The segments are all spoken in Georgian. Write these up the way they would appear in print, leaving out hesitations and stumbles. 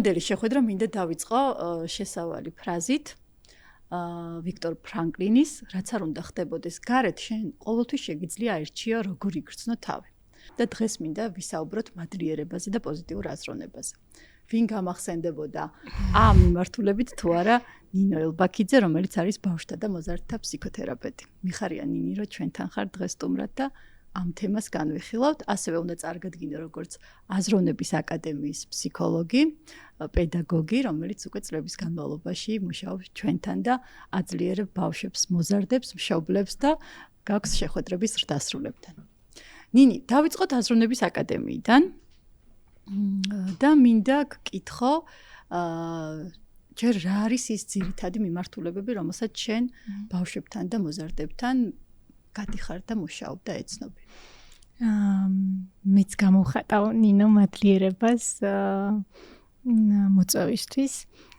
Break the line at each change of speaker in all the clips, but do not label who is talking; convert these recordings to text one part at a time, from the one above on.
დღევანდელი შეხვედრა მინდა დავიწყო შესავალი ფრაზით ვიქტორ ფრანკლინის, რაც არ უნდა ხდებოდეს გარეთ, შენ ყოველთვის შეგიძლია აირჩიო როგორ იგრძნო თავი. და დღეს მინდა ვისაუბროთ მადლიერებაზე და პოზიტიურ აზროვნებაზე. ვინ გამახსენდებოდა ამ მიმართულებით თუ არა ნინო ელბაქიძე, რომელიც არის ბავშვთა და მოზარდთა ფსიქოთერაპევტი. მიხარია ნინი, რომ ჩვენთან ხარ დღეს სტუმრად და ამ თემას განვიხილავთ, ასევე უნდა წარგადგინო როგორც აზროვნების აკადემიის ფსიქოლოგი, პედაგოგი, რომელიც უკვე წლების განმავლობაში მუშაობს ჩვენთან და აძლიერებს ბავშვებს, მოზარდებს, მშობლებს და გაქვს შეხვედრების ზრდასრულებთან. ნინი, დავიწყოთ აზროვნების აკადემიიდან და მინდა გკითხო, ჯერ რა არის ის ძირითადი მიმართულებები, რომელსაც შენ ბავშვებთან და მოზარდებთან გადიხარ და მუშაობ და ეცნობი.
მეც გამოვხატავ ნინო მადლიერებას მოწვევისთვის.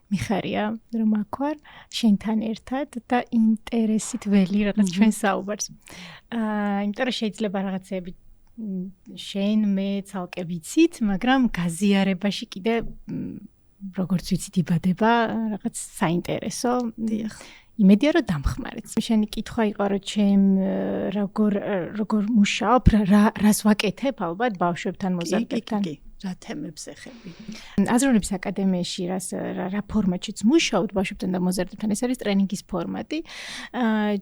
მიხარია რომ აქ ვარ შენთან ერთად და ინტერესით ველი რაღაც ჩვენ საუბარს. იმიტომ რომ შეიძლება რაღაცები შენ მე ცალკე ვიცით, მაგრამ გაზიარებაში კიდე როგორც ვიცით იბადება რაღაც საინტერესო.
დიახ.
იმედია რომ დამხმარეთ. შენი კითხვა იყო რომ ჩემ როგორ მუშაობ, რას ვაკეთებ ალბათ ბავშვებთან მოზარდებთან.
რა თემებს ეხები?
აზროვნების აკადემიაში რა ფორმატშიც მუშაობთ ბავშვებთან და მოზარდებთან, ეს არის ტრენინგის ფორმატი.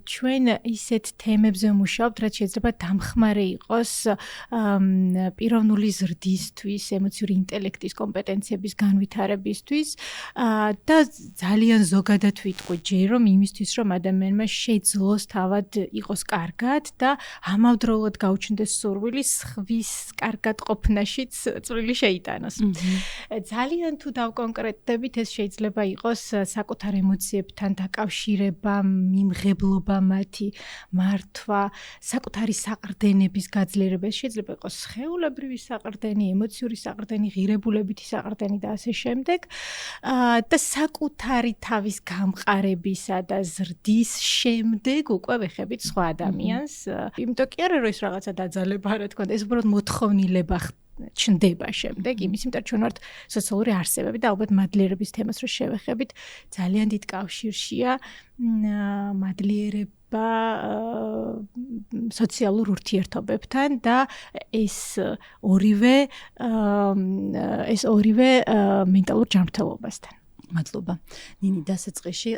ჩვენ ისეთ თემებზე მუშაობთ, რაც შეიძლება დამხმარე იყოს პიროვნული ზრდისთვის, ემოციური ინტელექტის კომპეტენციების განვითარებისთვის და ძალიან ზოგადად ვიტყვი ჯერ რომ იმისთვის რომ ადამიანმა შეძლოს თავად იყოს კარგად და ამავდროულად გაუჩნდეს სურვილი სხვის კარგად ყოფნაშიც შეიტანოს. ძალიან თუ დავკონკრეტდებით, ეს შეიძლება იყოს საკუთარ ემოციებთან დაკავშირება, მიმღებლობა მათი, მართვა, საკუთარი საყრდენების გაძლიერება, ეს შეიძლება იყოს სხეულებრივი საყრდენი, ემოციური საყრდენი, ღირებულებითი საყრდენი და ასე შემდეგ. და საკუთარი თავის გამყარებისა და ზრდის შემდეგ უკვე ვეხებით სხვა ადამიანს. იმიტომ კი არა რომ ეს რაღაცა დაძალება რა თქმა უნდა, ეს უბრალოდ მოთხოვნილება ჩნდება შემდეგ იმის, იმიტომ რომ ჩვენ ვართ სოციალური არსებები და ალბათ მადლიერების თემას რო შევეხებით, ძალიან დიდ კავშირშია მადლიერება სოციალურ ურთიერთობებთან და ეს ორივე მენტალურ ჯანმრთელობასთან.
მადლობა. ნინი, დასაწყისში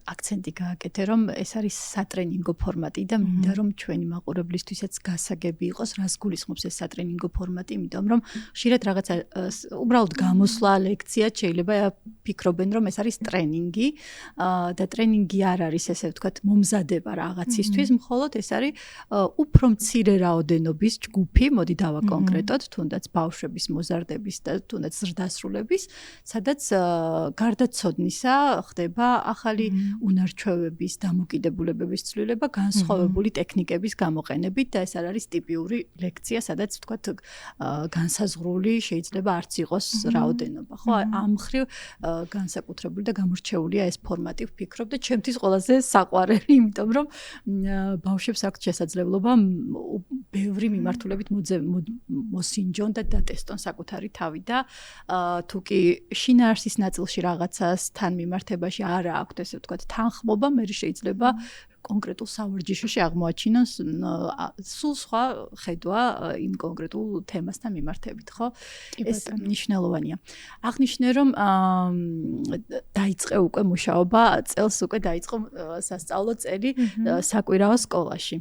აქცენტი გააკეთე, რომ ეს არის სატრენინგო ფორმატი და მინდა რომ ჩვენი მაყურებლისთვისაც გასაგები იყოს, რას გულისხმობს ეს სატრენინგო ფორმატი, იმიტომ რომ ხშირად რაღაცა უბრალოდ გამოსვლა, ლექცია შეიძლება ფიქრობენ, რომ ეს არის ტრენინგი და ტრენინგი არ არის, ესე ვთქვათ, მომზადება რაღაცისთვის, მხოლოდ ეს არის უფრო მცირე რაოდენობის ჯგუფი, მოდი დავაკონკრეტოთ, თუნდაც ბავშვების, მოზარდების და თუნდაც ზრდასრულების, სადაც გარდაცოდნისა ხდება ახალი უნარჩვევების, დამოკიდებულებების ცვლილება, განსხვავებული ტექნიკების გამოყენებით და ეს არ არის ტიპიური ლექცია, სადაც ვთქვათ განსაზღვრული შეიძლება არც იყოს რაოდენობა, ხო? ამ მხრივ განსაკუთრებული და გამორჩეულია ეს ფორმატი, ვფიქრობ და ჩემთვის ყველაზე საყვარელი, იმიტომ რომ ბავშვებს აქვთ შესაძლებლობა ბევრი მიმართულებით მოსინჯონ და დატესტონ საკუთარი თავი და თუ კი შინაარსის ნაწილში რაღაცასთან მიმართებაში არა აქვთ ესე ვთქვათ თანხმობა, მე შეიძლება კონკრეტულ სავარჯიშოში აღმოაჩინოს სულ სხვა ხედვა იმ კონკრეტულ თემასთან მიმართებით, ხო? ეს მნიშვნელოვანია. აღნიშნე რომ დაიწყე უკვე მუშაობა, წელს უკვე დაიწყო სასწავლო წელი საკვირაო სკოლაში.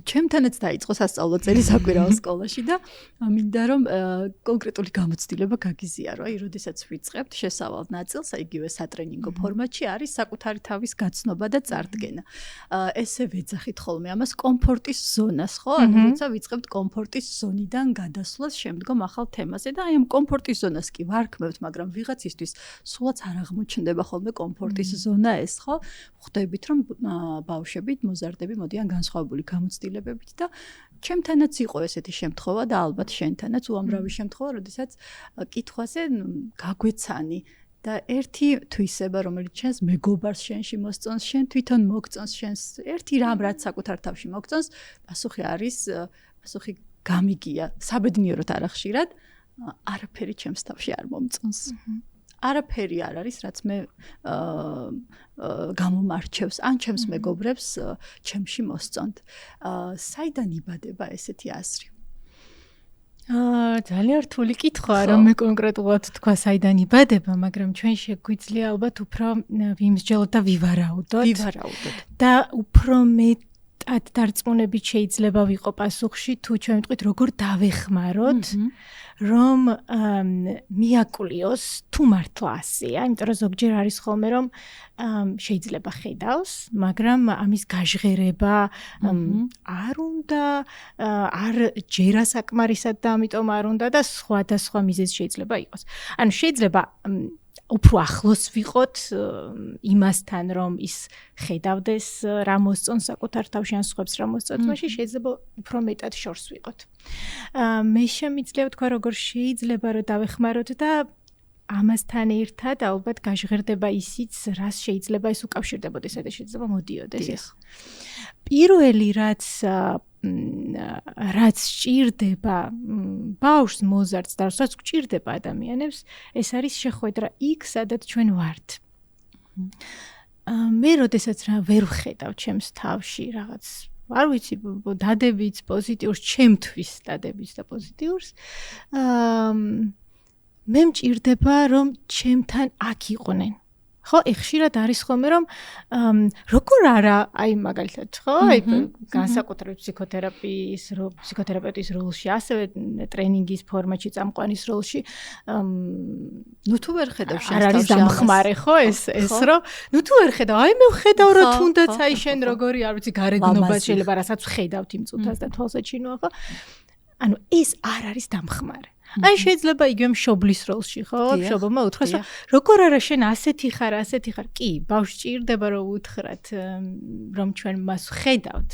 ჩემთანაც დაიწყო სასწავლო წელი საკვირაო სკოლაში და მინდა რომ კონკრეტული გამოცდილება გაგიზიარო. აი, როდესაც ვიწყებთ შესავალ ნაწილს, იგივე სატრენინგო ფორმატში არის საკუთარი თავის გაცნობა და წარდგენა. ესე ვეძახით ხოლმე ამას კომფორტის ზონას, ხო? ანუ როცა ვიწყებთ კომფორტის ზონიდან გადასვლას შემდგომ ახალ თემაზე და აი ამ კომფორტის ზონას კი ვარქმევთ, მაგრამ ვიღაცისთვის სულაც არ აღმოჩნდება ხოლმე კომფორტის ზონა ეს, ხო? ხვდებით რომ ბავშვები, მოზარდები მოდიან განსხვავებული გამოცდილებებით და ჩემთანაც იყო ესეთი შემთხვევა და ალბათ შენთანაც უამრავი შემთხვევა, როდესაც კითხვაზე გაგვეცანი და ერთი თვისება, რომელიც შენს მეგობარს შენში მოსწონს, შენ თვითონ მოგწონს შენს ერთი რამ, რაც საკუთარ თავში მოგწონს, პასუხი გამიგია, საბედნიეროდ არა ხშირად, არაფერი ჩემს თავში არ მომწონს. არაფერი არ არის, რაც მე გამომარჩევს, ან ჩემს მეგობრებს ჩემში მოსწონთ. საიდან იბადება ესეთი აზრი?
ძალიან რთული კითხვაა, რომ მე კონკრეტულად თქვა საიდან იბადება, მაგრამ ჩვენ შეგვიძლია ალბათ უფრო ვიმსჯელოთ და ვივარაუდოთ. და უფრო მეტად დარწმუნებით შეიძლება ვიყო პასუხში, თუ ჩვენ ვიტყვით როგორ დავეხმაროთ, რომ მიაკვლიოს თუ მართლა ასეა, იმიტომ რომ ზოგჯერ არის ხოლმე რომ შეიძლება ხედავს, მაგრამ ამის გაჟღერება არ უნდა, არ ჯერა საკმარისად და ამიტომ არ უნდა და სხვა მიზეზი შეიძლება იყოს. ანუ შეიძლება უფრო ახლოს ვიყოთ იმასთან, რომ ის ხედავდეს რა მოსწონს საკუთარ თავში ან სხვებს რა მოსწონს, მაშინ შეიძლება უფრო მეტად შორს ვიყოთ. მე შემიძლია ვთქვა, როგორ შეიძლება რომ დავეხმაროთ და ამასთან ერთად ალბათ გაჟღერდება ისიც, რას შეიძლება ეს უკავშირდებოდეს და შეიძლება მოდიოდეს ეს. პირველი რაც სჭირდება ბავშვს, მოზარდს და რაც გჭირდება ადამიანებს, ეს არის შეხვედრა იქ, სადაც ჩვენ ვართ. მე როდესაც რა ვერ ვხედავ ჩემს თავში რაღაც, არ ვიცი, დადებიც, პოზიტიურს, ჩემთვის დადებიც და პოზიტიურს, მე მჭირდება რომ ჩემთან აქ იყვნენ. ხო, ხშირად არის ხოლმე რომ როგორ არა, აი მაგალითად, ხო, აი განსაკუთრებით ფსიქოთერაპევტის როლში, ასევე ტრენინგის ფორმატში, წამყვანის როლში,
ნუ თუ ვერ ხედავ შენ
არ არის დამხმარე, ხო, ეს რომ ნუ თუ ვერ ხედავ, აი მე ვხედავ რომ თუნდაც აი შენ როგორი, არ ვიცი, გარეგნობა შეიძლება რასაც ვხედავთ იმ წუთას და თვალსაჩინოა, ხო? ანუ ეს არ არის დამხმარე. აი შეიძლება იგივე მშობლის როლში, ხო? მშობლმა უთხრას, როგორ არა შენ ასეთი ხარ. კი, ბავშვს ჭირდება რომ უთხრათ, რომ ჩვენ მას ხედავთ,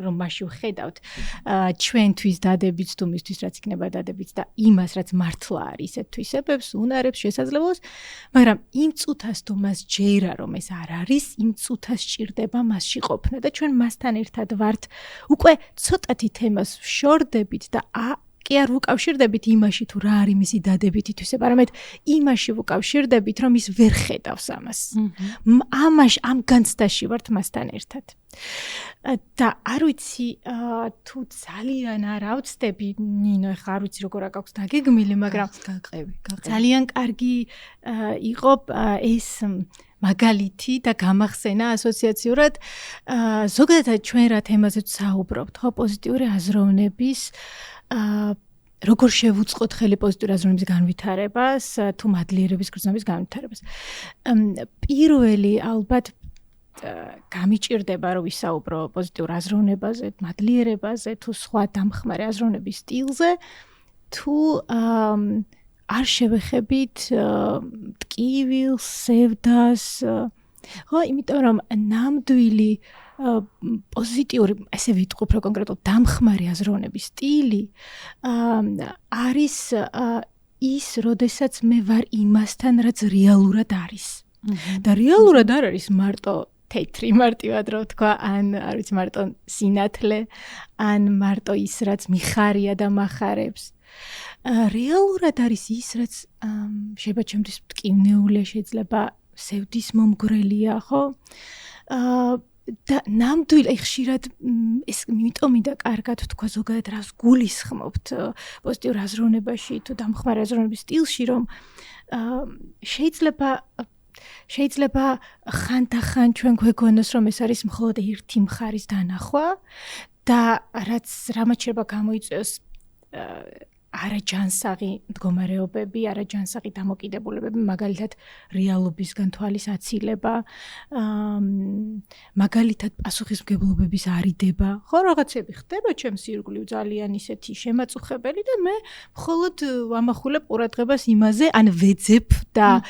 რომ მასში ვხედავთ ჩვენთვის დადებიც თუ მისთვის რაც იქნება დადებიც და იმას რაც მართლა არის ისეთ თვისებებს, უნარებს, შესაძლებლობას, მაგრამ იმ წუთას თუ მას ჯერა რომ ეს არ არის, იმ წუთას ჭირდება მასში ყოფნა და ჩვენ მასთან ერთად ვართ, უკვე ცოტათი თემას ვშორდებით და კი არ ვუკავშირდებით იმაში თუ რა არის მისი დადებითი თვისება, არამედ იმაში ვუკავშირდებით, რომ ის ვერ ხედავს ამას. ამ განცდაში ვართ მასთან ერთად. და არ ვიცი, თუ ძალიან არ ავწდები, ნინო, ეხლა არ ვიცი როგორ აქვს დაგეგმილი, მაგრამ ძალიან კარგი იყო ეს მაგალითი და გამახსენა ასოციაციურად, ზოგადად ჩვენ რა თემაზეც საუბრობთ, ხო, პოზიტიური აზროვნების როგორ შევუწყოთ ხელი პოზიტიური აზროვნების განვითარებას, თუ მადლიერების გრძნობის განვითარებას. პირველი ალბათ გამიჭირდება რომ ვისაუბრო პოზიტიურ აზროვნებაზე, მადლიერებაზე, თუ სხვა დამხმარე აზროვნების სტილზე, თუ არ შევეხებით ტკივილს, სევდას, ხო, იმიტომ რომ ნამდვილი პოზიტიური, ესე ვიტყვი უფრო კონკრეტულად, დამხმარე აზროვნების სტილი არის ის, როდესაც მე ვარ იმასთან, რაც რეალურად არის. და რეალურად არ არის მარტო თეთრი, მარტივად რო ვთქვა, ან არ ვიცი, მარტო სინათლე, ან მარტო ის, რაც მიხარია და მახარებს. რეალურად არის ის, რაც შეიძლება ჩემთვის მტკივნეულია, შეიძლება სევდის მომგვრელია, ხო? და ნამდვილად ხშირად ეს იმიტომ კარგად თქვა ზოგადად რას გულისხმობთ პოზიტიურ აზროვნებაში თუ დამხმარე აზროვნების სტილში, რომ შეიძლება ხანდახან ჩვენ გვეგონოს რომ ეს არის მხოლოდ ერთი მხარის დანახვა და რამაც შეიძლება გამოიწვიოს არაჯანსაღი მდგომარეობები, არაჯანსაღი დამოკიდებულებები, მაგალითად რეალობისგან თვალის აცილება, მაგალითად პასუხისმგებლობების არიდება. ხო, რაღაცები ხდება ჩემს ირგვლივ ძალიან ისეთი შემაწუხებელი და მე მხოლოდ ვამახვილებ ყურადღებას იმაზე, ან ვეძებ და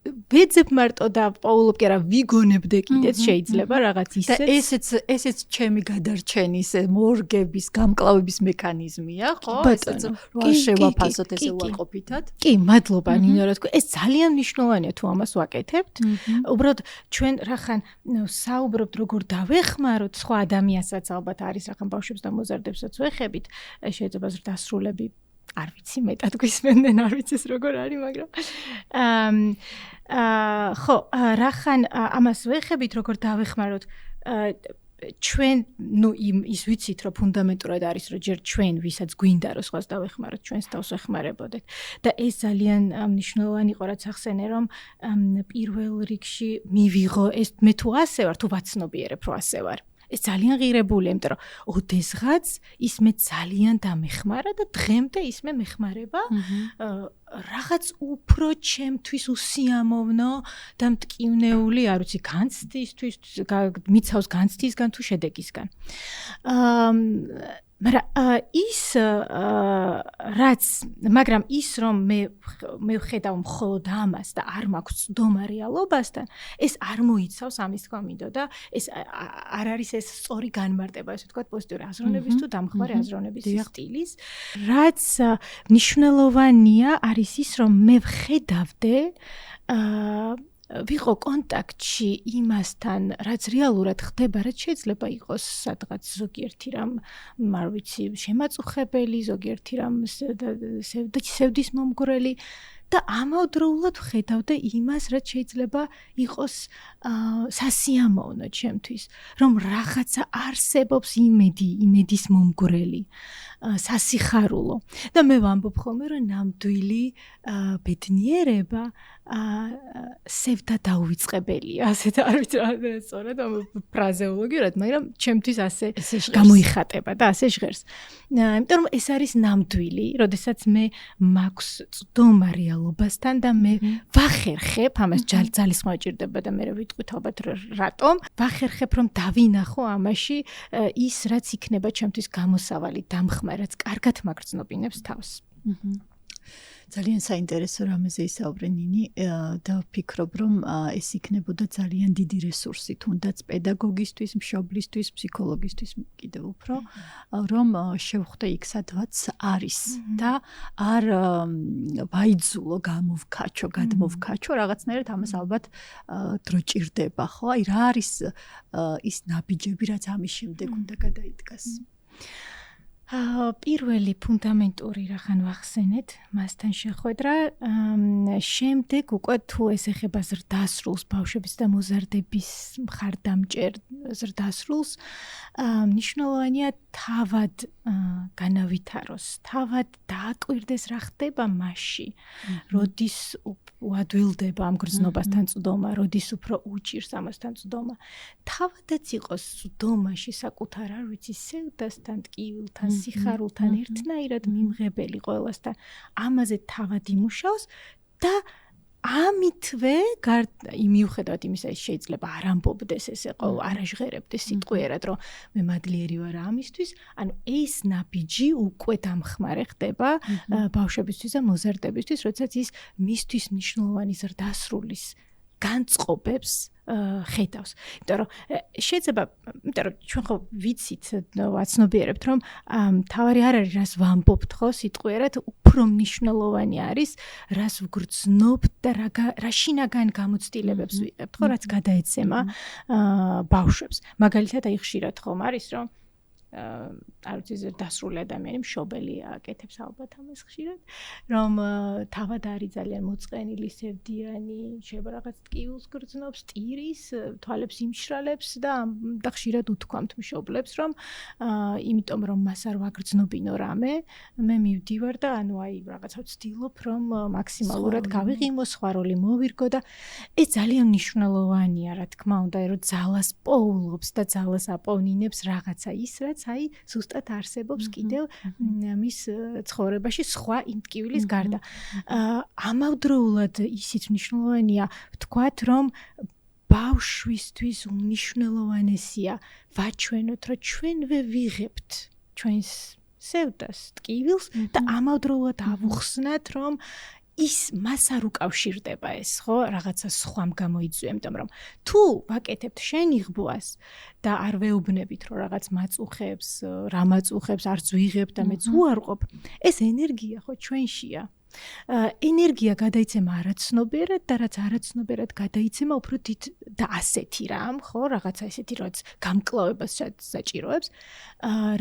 ვეძებ მარტო და პაულობ კი არა ვიგონებდე კიდეც შეიძლება რაღაც ისეთ
და ესეც ჩემი გადარჩენის მორგების გამკლავების მექანიზმია, ხო? ესეც რა შევაფასოთ ესე უარყოფითად.
კი, მადლობა ნინო რა თქვა. ეს ძალიან მნიშვნელოვანია თუ ამას ვაკეთებთ. უბრალოდ ჩვენ რახან საუბრობთ როგორ დავეხმაროთ სხვა ადამიანსაც, ალბათ არის რახან ბავშვებს და მოზარდებსაც ვეხებით, შეიძლება ზრდასრულები არ ვიცი მეტად გვისმენდნენ, არ ვიცი ეს როგორ არის, მაგრამ ხო, რახან ამას ვეხებით, როგორ დავეხმაროთ ჩვენ ის ვიცით რომ ფუნდამენტურად არის რომ ჯერ ჩვენ ვისაც გვინდა რომ სხვას დავეხმაროთ ჩვენს თავს ვეხმარებოდეთ და ეს ძალიან მნიშვნელოვანი იყო რაც ახსენე რომ პირველ რიგში მივიღო ეს მე თუ ასე ვარ თუ ვაცნობიერებ რომ ასე ვარ ეს ძალიან ღირებულია იმიტომ რომ ოდესღაც ის მე ძალიან დამეხმარა და დღემდე ის მე მეხმარება რაღაც უფრო ჩემთვის უსიამოვნო და მტკივნეული არ ვიცი განცდისთვის მიცავს განცდისგან თუ შედეგისგან მაგრამ ის რომ მე ვხედავ მხოლოდ ამას და არ მაქვს ცდომა რეალობასთან ეს არ მოიცავს ამის თქმა მინდოდა ეს არ არის ეს სწორი განმარტება ესე ვთქვათ პოზიტიური აზროვნების თუ დამხმარე აზროვნების სტილის რაც მნიშვნელოვანია არის ის რომ მე ვხედავდე ვიყო კონტაქტში იმასთან, რაც რეალურად ხდება, რაც შეიძლება იყოს სადღაც ზოგიერთი რამ, არ ვიცი, შემაწუხებელი, ზოგიერთი რამ სევდის მომგვრელი და ამავდროულად ვხედავდე იმას, რაც შეიძლება იყოს სასიამოვნო ჩემთვის, რომ რაღაცა არსებობს იმედის მომგვრელი, სასიხარულო და მე ვამბობ ხოლმე, რომ ნამდვილი ბედნიერება სევდა დაუვიწყებელია, ასეთ არ ვიცი რა სწორად ფრაზეოლოგიურად, მაგრამ ჩემთვის ასე გამოიხატება და ასე ჟღერს. იმიტომ რომ ეს არის ნამდვილი, როდესაც მე მაქვს ცდომა რეალობასთან და მე ვახერხებ, ამას ძალისხმევა ჭირდება და მე ვიტყვით ალბათ რატომ, ვახერხებ რომ დავინახო ამაში ის რაც იქნება ჩემთვის გამოსავალი, დამხმარე, რაც კარგად მაგრძნობინებს თავს.
ძალიან საინტერესო რამეზე ისაუბრე ნინი და ვფიქრობ რომ ეს იქნებოდა ძალიან დიდი რესურსი თუნდაც პედაგოგისთვის, მშობლისთვის, ფსიქოლოგისთვის კიდევ უფრო რომ შევხვდე იქ სადღაც არის და არ ვაიძულო, გადმოვქაჩო რაღაცნაირად ამას ალბათ დრო ჭირდება, ხო? აი რა არის ის ნაბიჯები, რაც ამის შემდეგ უნდა გადაიდგას?
პირველი ფუნდამენტური რახან ვახსენეთ, მასთან შეხვედრა, შემდეგ უკვე თუ ეს ეხება ზრდასრულს, ბავშვების და მოზარდების მხარდამჭერ ზრდასრულს, მნიშვნელოვანია თავად განავითაროს, თავად დააკვირდეს რა ხდება მასში, როდის უადვილდება ამ გრძნობასთან წვდომა, როდის უფრო უჭირს ამასთან წვდომა. თავადაც იყოს წვდომაში საკუთარ არ ვიცი სევდასთან, ტკივილთან, სიხარულთან ერთნაირად მიმღებელი ყველასთან. ამაზე თავად იმუშაოს და ამითვე მიუხედავად იმისა ის შეიძლება არ ამბობდეს ესე ყოველ არაჟღერებდეს სიტყვიერად რომ მე მადლიერი ვარ ამისთვის ანუ ეს ნაბიჯი უკვე დამხმარე ხდება ბავშვებისთვის და მოზარდებისთვის როდესაც ის მისთვის მნიშვნელოვანი ზრდასრულის განწყობებს ხედავს. იმიტომ რომ შეიძლება, იმიტომ რომ ჩვენ ხო ვიცით, ვაცნობიერებთ, რომ თავარი არ არის, რას ვამბობთ ხო სიტყვიერად, უფრო მნიშვნელოვანი არის, რას ვგრძნობთ და რა შინაგან გამოცდილებებს ვიღებთ, ხო, რაც გადაეცემა ბავშვებს. მაგალითად, აი ხშირად ხომ არის, რომ არ ვიცი დასრული ადამიანი მშობელი აკეთებს ალბათ ამას ხშირად რომ თავად არის ძალიან მოწყენილი სევდიანი შეიძლება რაღაც ტკივილს გრძნობს ტირის თვალებს იმშრალებს და ხშირად უთქვამთ მშობლებს რომ იმიტომ რომ მას არ ვაგრძნობინო რამე მე მივდივარ და ანუ აი რაღაცა ვცდილობ რომ მაქსიმალურად გავიღიმო სხვა როლი მოვირგო და ეს ძალიან მნიშვნელოვანია რა თქმა უნდა რომ ძალას პოულობს და ძალას აპოვნინებს რაღაცა ის რაც აი ზუსტად არსებობს კიდევ მის ცხოვრებაში სხვა იმ ტკივილის გარდა. ამავდროულად ისიც მნიშვნელოვანია ვთქვათ, რომ ბავშვისთვის უმნიშვნელოვანესია ვაჩვენოთ, რომ ჩვენვე ვიღებთ ჩვენს სევდას, ტკივილს და ამავდროულად ავუხსნათ, რომ ის მას არ უკავშირდება ეს, ხო, რაღაცა სხვამ გამოიწვია, იმიტომ რომ თუ ვაკეთებთ შენ იღბვას და არ ვეუბნებით, რომ რაღაც მაწუხებს, რა მაწუხებს, არც ვიღებ და მეც უარყოფ, ეს ენერგია ხო ჩვენშია. ენერგია გადაიცემა არაცნობიერად და რაც არაცნობიერად გადაიცემა უფრო დიდ და ასეთი რამ, ხო, რაღაცა ესეთი რაც გამკლავებას საჭიროებს,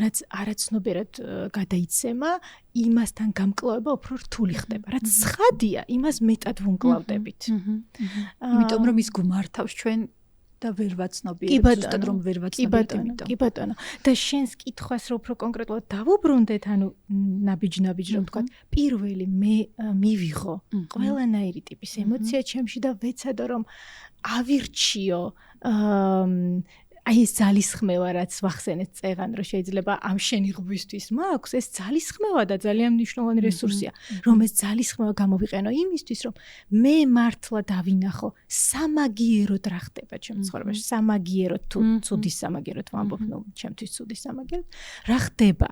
რაც არაცნობიერად გადაიცემა, იმასთან გამკლავება უფრო რთული ხდება. რაც ცხადია, იმას მეტად ვუმკლავდებით.
იმიტომ რომ ის გვმართავს ჩვენ და ვერ ვაცნობიერებ, ზუსტად რომ ვერ ვაცნობიერებ იმიტომ.
კი ბატონო. და შენს კითხვას რო უფრო კონკრეტულად დავუბრუნდეთ, ანუ ნაბიჯ რომ ვთქვათ, პირველი მე მივიღო ყველანაირი ტიპის ემოცია ჩემში და ვეცადო რომ ავირჩიო აი ეს ძალისხმევა რაც ვახსენეთ წეღან რომ შეიძლება ამ შენი ღვისთვის მაქვს ეს ძალისხმევა და ძალიან მნიშვნელოვანი რესურსია რომ ეს ძალისხმევა გამოვიყენო იმისთვის რომ მე მართლა დავინახო სამაგიეროდ რა ხდება ჩემს ცხოვრებაში სამაგიეროდ თუ ცუდის სამაგიეროდ ვამბობ ნუ ჩემთვის ცუდის სამაგიეროდ რა ხდება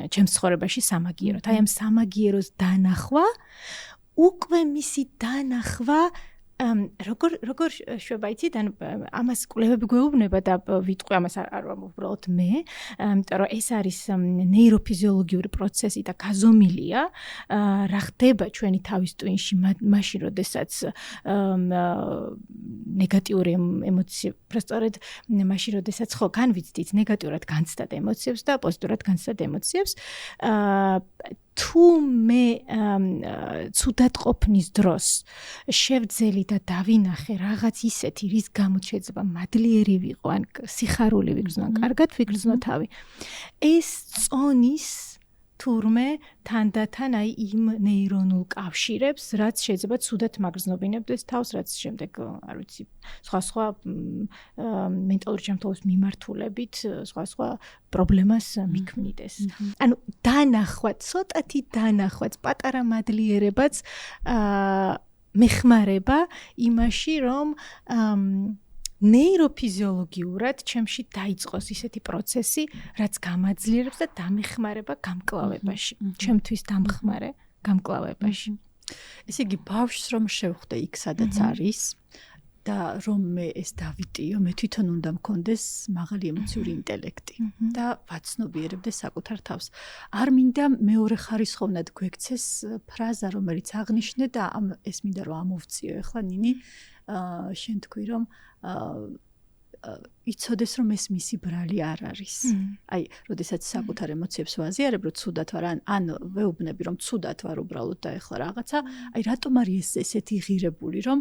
ჩემს ცხოვრებაში სამაგიეროდ აი ამ სამაგიეროს დანახვა უკვე მისი დანახვა როგორ შვება იცით ან ამას კვლევები გვეუბნება და ვიტყვი ამას არ უბრალოდ მე იმიტომ რომ ეს არის ნეიროფიზიოლოგიური პროცესი და გაზომილია რა ხდება ჩვენი თავის ტვინში მაშინ როდესაც ნეგატიური ემოცია პროსტორედ მაშინ როდესაც ხო განვიცდით ნეგატიურად განცდად ემოციებს და პოზიტიურად განცდად ემოციებს თუ მე ცუდად ყოფნის დროს შევძელი და დავინახე რაღაც ისეთი რის გამოც შეიძლება მადლიერი ვიყო ან სიხარული ვიგრძნო ან კარგად ვიგრძნო თავი ეს წონის თურმე თანდათან აი იმ ნეირონულ კავშირებს რაც შეიძლება ცუდად მაგრძნობინებდეს თავს რაც შემდეგ არ ვიცი სხვა მენტალური ჯანმრთელობის მიმართულებით სხვა პრობლემას მიქმნიდეს ანუ დანახვა ცოტათი დანახვაც პატარა მადლიერებაც მეხმარება იმაში რომ ნეიროფიზიოლოგიურად ჩემში დაიწყოს ისეთი პროცესი, რაც გამაძლიერებს და დამეხმარება გამკლავებაში. ჩემთვის დამხმარე გამკლავებაში.
ესე იგი, ბავშვს რომ შევხვდე იქ, სადაც არის და რომ მე ეს დავიტიო, მე თვითონ უნდა მქონდეს მაღალი ემოციური ინტელექტი და ვაცნობიერებდე საკუთარ თავს. არ მინდა მეორე ხარისხოვნად გვექცეს ფრაზა, რომელიც აღნიშნე და ეს მინდა რომ ამოვწიო ახლა ნინი შენ თქვი რომ იცოდეს რომ ეს მისი ბრალი არ არის. აი, როდესაც საკუთარ ემოციებს ვაზიარებ, რომ ცუდად ვარ, ან ვეუბნები რომ ცუდად ვარ უბრალოდ და ეხლა რაღაცა, აი რატომ არის ესეთი ღირებული, რომ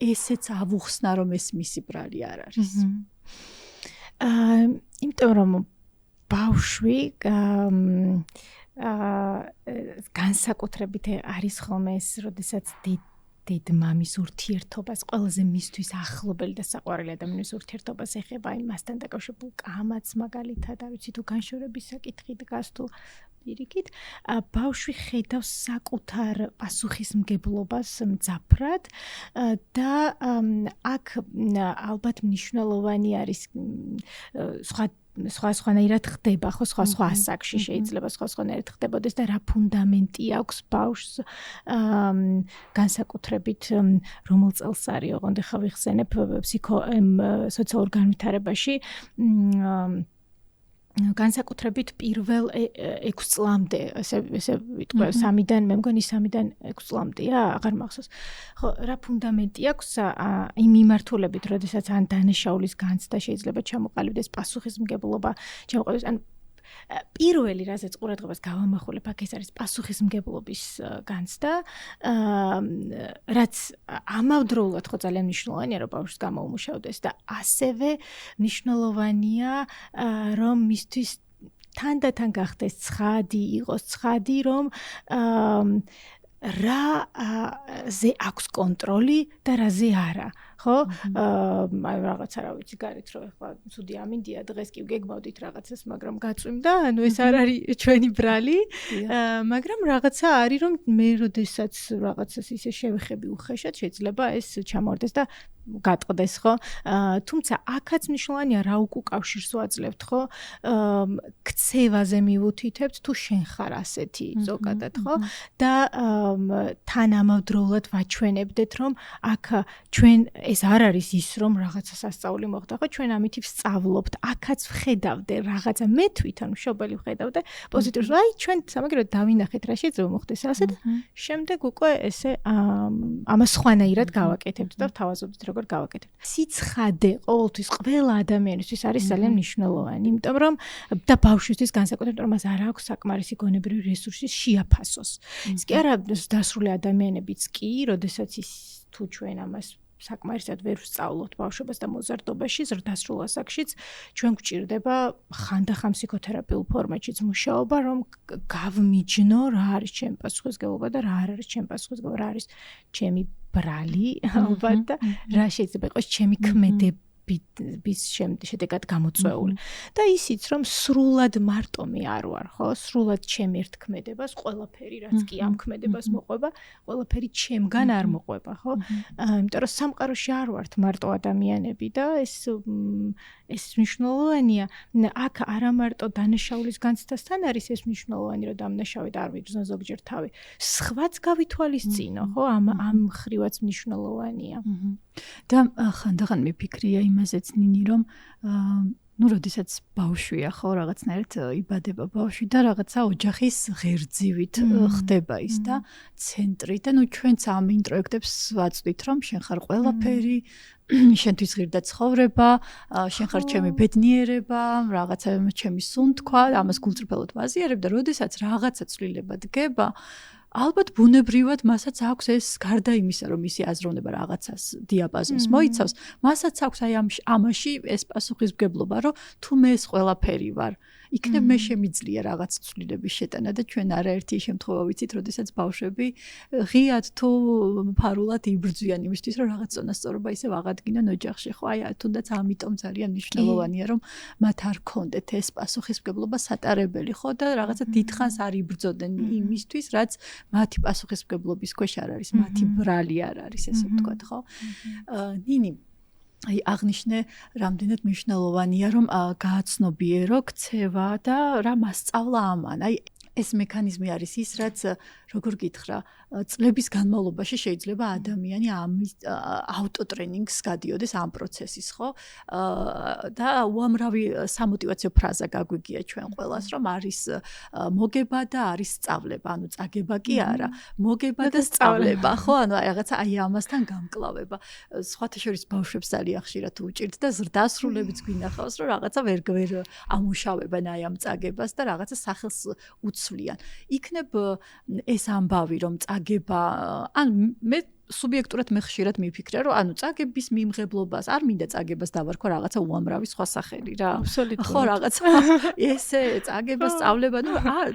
ესეც ავუხსნა რომ ეს მისი ბრალი არ არის.
იმიტომ რომ ბავშვი განსაკუთრებით არის ხოლმე ეს, როდესაც დედმამის ურთიერთობას ყველაზე მისთვის ახლობელი და საყვარელი ადამიანის ურთიერთობას ეხება იმასთან დაკავშირებულ კამაც მაგალითად არ ვიცი თუ განშორების საკითხი დგას თუ პირიქით ბავშვი ხედავს საკუთარ პასუხისმგებლობას მძაფრად და აქ ალბათ მნიშვნელოვანი არის სხვანაირად ხდება ხო სხვა ასაკში შეიძლება სხვანაირად ხდებოდეს და რა ფუნდამენტი აქვს ბავშვს განსაკუთრებით რომელ წელს არის ოღონდ ხა ვიხსენებ სოციალურ განვითარებაში განსაკუთრებით პირველ 6 წლამდე ესე ვიტყვი 3-დან მე მგონი 3-დან 6 წლამდეა აღარ მახსოვს ხო რა ფუნდამენტი აქვს იმ მიმართულებით როდესაც ან დანაშაულის განცდა შეიძლება ჩამოყალიბდეს პასუხისმგებლობა ჩამოყალიბდეს ან პირველი რაზეც ყურადღებას გავამახვილებ აქ ეს არის პასუხისმგებლობის განცდა რაც ამავდროულად ხო ძალიან მნიშვნელოვანია რომ ბავშვს გამოუმუშავდეს და ასევე მნიშვნელოვანია რომ მისთვის თანდათან გახდეს ცხადი იყოს ცხადი რომ რა ზე აქვს კონტროლი და რაზე არა ხო აი რაღაცა რა ვიცი გარეთ რომ ეხლა ცუდი ამინდია დღეს კი გეგმავდით რაღაცას მაგრამ გაწვიმდა ანუ ეს არ არის ჩვენი ბრალი მაგრამ რაღაცა არის რომ მე როდესაც რაღაცას ისე შევეხები უხეშად შეიძლება ეს ჩამოვარდეს და გატყდეს ხო თუმცა აქაც მნიშვნელოვანია რა უკავშირს ვაძლევთ ხო ქცევაზე მივუთითებთ თუ შენ ხარ ასეთი ზოგადად ხო და თანამავდროულად ვაჩვენებდეთ რომ აქ ჩვენ ეს არ არის ის რომ რაღაცა სასწაული მოხდა ხო ჩვენ ამით ვსწავლობთ აქაც ვხედავდე რაღაცა მე თვითონ მშობელი ვხედავდე პოზიტიურს აი ჩვენ სამაგერად დავინახეთ რა შეიძლება მოხდეს ასე და შემდეგ უკვე ესე ამას სხვანაირად გავაკეთებთ და ვთავაზობთ როგორ გავაკეთებთ სიცხადე ყოველთვის ყველა ადამიანისთვის არის ძალიან მნიშვნელოვანი იმიტომ რომ და ბავშვისთვის განსაკუთრებით რომ მას არ აქვს საკმარისი გონებრივი რესურსი შეაფასოს ის კი არა დასრული ადამიანებიც კი როდესაც ის თუ ჩვენ ამას საკმარისად ვერ ვსწავლობთ ბავშვობას და მოზარდობაში ზრდასრულ ასაკშიც ჩვენ გვჭირდება ხანდახან ფსიქოთერაპიულ ფორმატშიც მუშაობა რომ გავმიჯნო რა არის ჩემი პასუხისმგებლობა და რა არ არის ჩემი პასუხისმგებლობა რა არის ჩემი ბრალი ალბათ და რა შეიძლება იყოს ჩემი ქმედებების შედეგად გამოწვეული და ისიც რომ სრულად მარტომი არ ვარ ხო სრულად ჩემ ერთ ქმედებას ყველაფერი რაც კი ამ ქმედებას მოყვება ყველაფერი ჩემგან არ მოყვება ხო იმიტომ რომ სამყაროში არ ვართ მარტო ადამიანები და ეს მნიშვნელოვანია აქ არა მარტო დანაშაულის განცდასთან არის ეს მნიშვნელოვანი რომ დამნაშავედ არ ვიძნო ზოგჯერ თავი სხვაც გავითვალისწინო ხო ამ ხრივაც მნიშვნელოვანია
და ხანდახან მიფიქრია იმაზეც ნინი რომ ну, როდესაც ბავშვია ხო, რაღაცნაირად იბადება ბავშვი და რაღაცა ოჯახის ღერძივით ხდება ის და ცენტრი და ну ჩვენც ამ ინტროექტებს ვაწვით რომ შენ ხარ ყველაფერი შენთვის ღირდა ცხოვრება, შენ ხარ ჩემი ბედნიერება, რაღაცა ჩემი სუნთქვა, ამას გულწრფელად ვაზიარებ და როდესაც რაღაცა ცვლილება დგება ალბათ ბუნებრივად მასაც აქვს ეს გარდა იმისა რომ ისი აზროვნება რაღაცას დიაპაზონს მოიცავს მასაც აქვს აი ამაში ეს პასუხისმგებლობა რომ თუ მე ეს ყველაფერი ვარ იქნებ მე შემიძლია რაღაც ცვლილების შეტანა და ჩვენ არაერთი შემთხვევა ვიცით როდესაც ბავშვები ღიად თუ ფარულად იბრძვიან იმისთვის რომ რაღაც წონასწორობა ისე აღადგინონ ოჯახში ხო აი თუნდაც ამიტომ ძალიან მნიშვნელოვანია რომ მათ არ ქონდეთ ეს პასუხისმგებლობა სატარებელი ხო და რაღაცა დიდხანს არ იბრძოდნენ იმისთვის რაც მათი პასუხისმგებლობის ქვეშ არ არის, მათი ბრალი არ არის, ესე ვთქვათ, ხო? ნინი, აი აღნიშნე რამდენად მნიშვნელოვანია რომ გააცნობიერო ქცევა და რა მასწავლა ამან. აი ეს მექანიზმი არის ის, რაც როგორ გითხრა, წლების განმავლობაში შეიძლება ადამიანი ამის ავტოტრენინგს გადიოდეს ამ პროცესის, ხო? და უამრავი სამოტივაციო ფრაზა გაგვიგია ჩვენ ყველას, რომ არის მოგება და არის სწავლება, ანუ წაგება კი არა, მოგება და სწავლება, ხო? ანუ რაღაცა აი ამასთან გამკლავება. სხვათა შორის ბავშვებს ძალიან ხშირად უჭირთ და ზრდასრულებიც გვინახავს, რომ რაღაცა ვერ ამუშავებენ აი ამ წაგებას და რაღაცა სახელს უცვლიან. იქნებ ეს ამბავი რომ წაგება ან მე სუბიექტურად მე ხშირად მიფიქრე რომ ანუ წაგების მიმღებლობას არ მინდა წაგებას დავარქვა რაღაცა უამრავი სხვა სახელი რა ხო რაღაცა ესე წაგება სწავლება ნუ